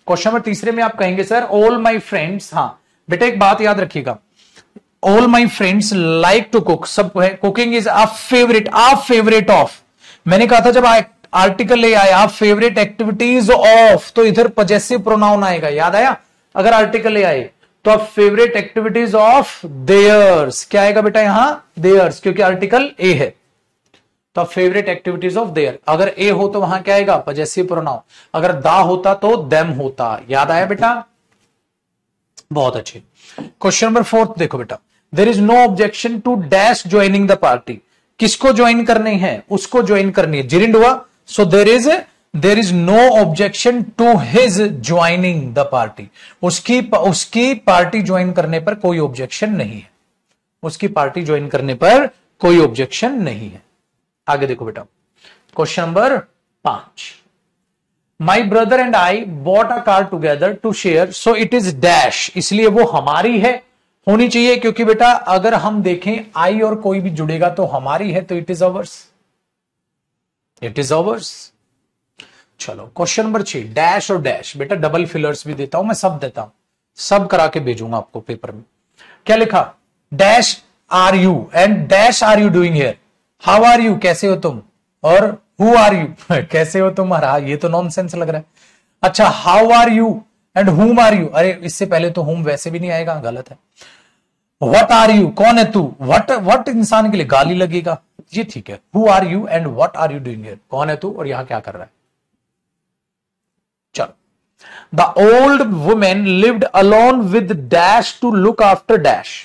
क्वेश्चन नंबर तीसरे में आप कहेंगे सर ऑल माई फ्रेंड्स, हाँ बेटा एक बात याद रखिएगा, all my friends like to cook, सब है, cooking is a favourite of, मैंने कहा था जब आर्टिकल ले आया आप फेवरेट एक्टिविटीज ऑफ, तो इधर पजेसिव प्रोनाउन आएगा, याद आया? अगर आर्टिकल ले आए तो आप फेवरेट एक्टिविटीज ऑफ देयर्स, क्या आएगा बेटा यहां? देयर्स, क्योंकि आर्टिकल ए है, तो आप फेवरेट एक्टिविटीज ऑफ देयर, अगर ए हो तो वहां क्या आएगा? पजेसिव प्रोनाउन, अगर दा होता तो देम होता। याद आया बेटा? बहुत अच्छे। क्वेश्चन नंबर 4 देखो बेटा, there is no objection to dash joining the party, किसको ज्वाइन करनी है? उसको ज्वाइन करनी है, जिरिंड हुआ, so there is no objection to his joining the party, उसकी पार्टी ज्वाइन करने पर कोई ऑब्जेक्शन नहीं है, उसकी पार्टी ज्वाइन करने पर कोई ऑब्जेक्शन नहीं है। आगे देखो बेटा, question number 5, my brother and I bought a car together to share, so it is dash, इसलिए वो हमारी है, होनी चाहिए, क्योंकि बेटा अगर हम देखें आई और कोई भी जुड़ेगा तो हमारी है, तो it is ours, it is ours. चलो क्वेश्चन नंबर 6, डैश और डैश, बेटा डबल फिलर्स भी देता हूं मैं, सब देता हूं, सब करा के भेजूंगा आपको पेपर में। क्या लिखा? Dash are you and dash are you doing here, how are you, कैसे हो तुम, और हु आर यू, कैसे हो तुम, ये तो नॉनसेंस लग रहा है। अच्छा, how are you and whom are you, अरे इससे पहले तो हुम वैसे भी नहीं आएगा, गलत है। व्हाट आर यू, कौन है तू, व्हाट इंसान के लिए गाली लगेगा, ये ठीक है। Who are you and what are you doing here, कौन है तू और यहां क्या कर रहा है। चलो, the old women lived alone with dash to look after dash,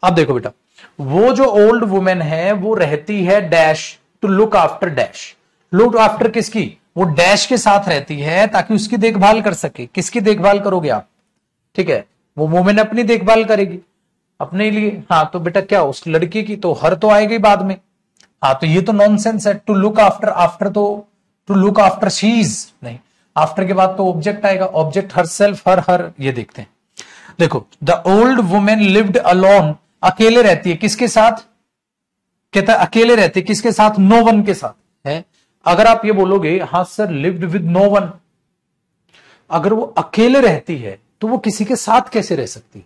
अब देखो बेटा, वो जो ओल्ड वुमेन है वो रहती है dash to look after dash, look after किसकी? वो डैश के साथ रहती है ताकि उसकी देखभाल कर सके। किसकी देखभाल करोगे आप? ठीक है, वो वुमेन अपनी देखभाल करेगी अपने लिए, हाँ तो बेटा क्या उस लड़की की तो हर तो आएगी बाद में, हाँ तो ये तो नॉनसेंस है। टू लुक आफ्टर, आफ्टर तो टू लुक आफ्टर शीज नहीं, आफ्टर के बाद तो ऑब्जेक्ट आएगा, ऑब्जेक्ट हर सेल्फ, हर ये देखते हैं। देखो, the old women lived alone, अकेले रहती है, किसके साथ? कहता है अकेले रहती है, किसके साथ? नो वन के साथ है। अगर आप ये बोलोगे हाँ sir lived with no one, अगर वो अकेले रहती है तो वो किसी के साथ कैसे रह सकती है?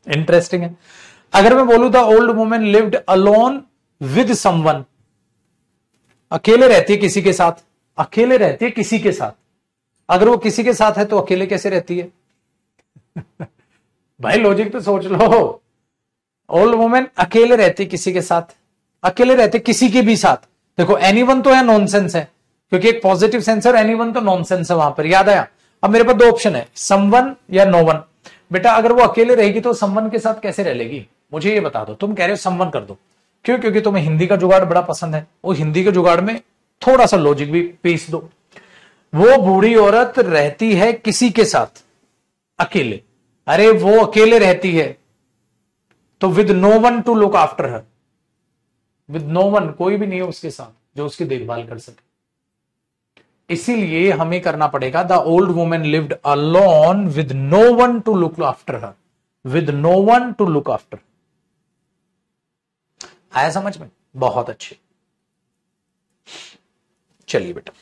इंटरेस्टिंग है। अगर मैं बोलूं the old women lived alone with someone, अकेले रहती है किसी के साथ, अकेले रहती है किसी के साथ, अगर वो किसी के साथ है तो अकेले कैसे रहती है? भाई लॉजिक तो सोच लो। ओल्ड वुमेन अकेले रहती किसी के साथ, अकेले रहते किसी के भी साथ। देखो एनीवन तो है, नॉनसेंस है, क्योंकि एक पॉजिटिव सेंस है और एनीवन तो नॉनसेंस है वहां पर, याद आया? अब मेरे पास दो ऑप्शन है, समवन या नो वन। बेटा अगर वो अकेले रहेगी तो समवन के साथ कैसे रह लेगी, मुझे ये बता दो। तुम कह रहे हो समवन कर दो, क्यों? क्योंकि तुम्हें हिंदी का जुगाड़ बड़ा पसंद है, वो हिंदी के जुगाड़ में थोड़ा सा लॉजिक भी पीस दो। वो बूढ़ी औरत रहती है किसी के साथ अकेले, अरे वो अकेले रहती है तो with no one to look after her, with no one, कोई भी नहीं है उसके साथ जो उसकी देखभाल कर सके। इसीलिए हमें करना पड़ेगा the old women lived alone with no one to look after her, with no one to look after. आया समझ में? बहुत अच्छे। चलिए बेटा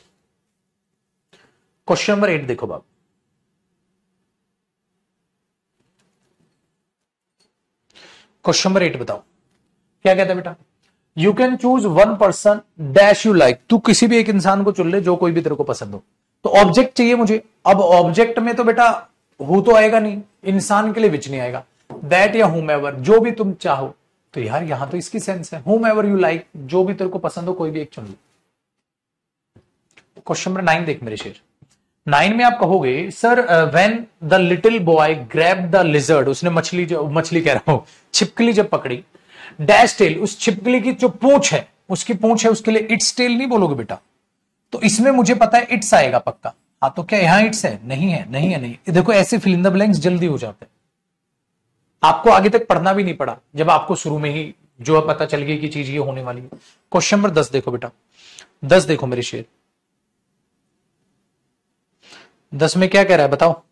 क्वेश्चन नंबर 8 देखो बाबू, क्वेश्चन नंबर 8 बताओ क्या कहता है बेटा? You can choose one person dash you like, तू किसी भी एक इंसान को चुन ले जो कोई भी तेरे को पसंद हो। तो ऑब्जेक्ट चाहिए मुझे, अब ऑब्जेक्ट में तो बेटा हु तो आएगा नहीं, इंसान के लिए विच नहीं आएगा, दैट या हुम एवर, जो भी तुम चाहो। तो यार यहां तो इसकी सेंस है, हुम एवर यू लाइक, जो भी तेरे को पसंद हो कोई भी एक चुन लो। क्वेश्चन नंबर 9 देख मेरे शेर, 9 में आप कहोगे sir when the little boy grab the lizard, उसने मछली कह रहा हूं छिपकली जब पकड़ी, डैश टेल, उस छिपकली की जो पूंछ है, उसकी पूंछ है, उसके लिए इट्स टेल नहीं बोलोगे बेटा। तो इसमें मुझे पता है इट्स आएगा पक्का, हाँ तो क्या यहां इट्स है? नहीं है, नहीं है, नहीं। देखो ऐसे फिल इन द ब्लैंक्स जल्दी हो जाते हैं, आपको आगे तक पढ़ना भी नहीं पड़ा जब आपको शुरू में ही जो पता चल गई कि चीज ये होने वाली है। क्वेश्चन नंबर 10 देखो बेटा, 10 देखो मेरे शेर, 10 में क्या कह रहा है बताओ?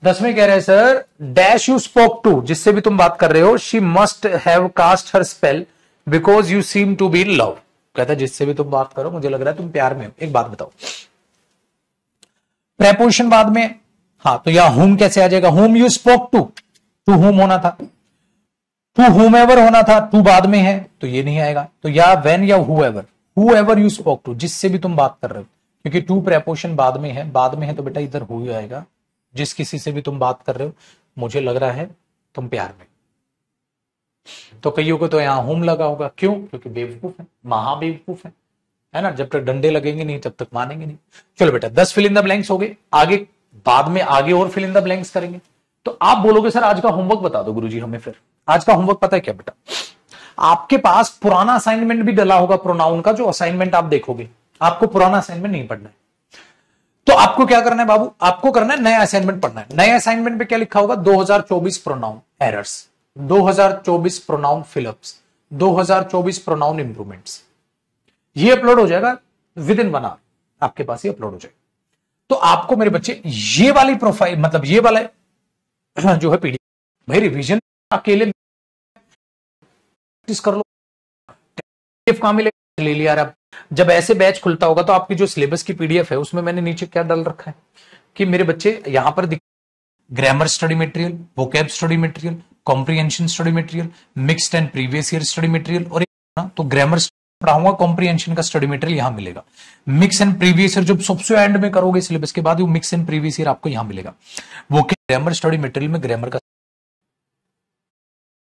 10 में कह रहे हैं sir dash you spoke to, जिससे भी तुम बात कर रहे हो, she must have cast her spell because you seem to be in love. कहता है जिससे भी तुम बात करो मुझे लग रहा है तुम प्यार में हो। एक बात बताओ, प्रेपोजिशन बाद में, हाँ तो यहां होम कैसे आ जाएगा? Whom you spoke to whom होना था, टू होमेवर होना था, टू बाद में है तो ये नहीं आएगा। तो या व्हेन या हुएवर यू स्पोक टू, जिससे भी तुम बात कर रहे हो, क्योंकि टू प्रेपोजिशन बाद में है तो बेटा इधर हु आएगा। जिस किसी से भी तुम बात कर रहे हो मुझे लग रहा है तुम प्यार में। तो कईयों को तो यहां होम लगा होगा, क्यों? क्योंकि बेवकूफ है, महा बेवकूफ है ना, जब तक डंडे लगेंगे नहीं तब तक मानेंगे नहीं। चलो बेटा 10 फिल इन द ब्लैंक्स हो गए, आगे बाद में आगे और फिल इन द ब्लैंक्स करेंगे। तो आप बोलोगे सर आज का होमवर्क बता दो गुरुजी हमें। फिर आज का होमवर्क पता है क्या बेटा? आपके पास पुराना असाइनमेंट भी डला होगा प्रोनाउन का, जो असाइनमेंट आप देखोगे, आपको पुराना असाइनमेंट नहीं पढ़ना है। तो आपको क्या करना है बाबू? आपको करना है नया असाइनमेंट पढ़ना है। नए असाइनमेंट पे क्या लिखा होगा? 2024 pronoun errors, 2024 pronoun fill-ups, 2024 pronoun improvements. ये अपलोड हो जाएगा विद इन 1 आवर, आपके पास ये अपलोड हो जाएगा। तो आपको मेरे बच्चे ये वाली प्रोफाइल, मतलब ये वाला जो है पीडीएफ, भाई रिवीजन अकेले प्रैक्टिस कर लो, कहां मिलेगा? ले लिया यार। जब ऐसे बैच खुलता होगा तो आपकी जो सिलेबस की पीडीएफ है उसमें मैंने नीचे क्या डाल रखा है कि मेरे बच्चे यहां पर grammar study material, vocab study material, comprehension study material, mixed and previous year study material, और तो ग्रामर पढ़ाऊंगा, कॉम्प्रिहेंशन का स्टडी मटेरियल यहां मिलेगा। मिक्स एंड प्रीवियस ईयर जब सबसे एंड में करोगे सिलेबस के बाद, वो मिक्स एंड प्रीवियस ईयर आपको यहां मिलेगा। वो ग्रामर स्टडी मटेरियल में ग्रामर का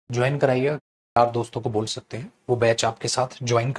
ज्वाइन कराइए, 4 दोस्तों को बोल सकते हैं वो बैच आपके साथ ज्वाइन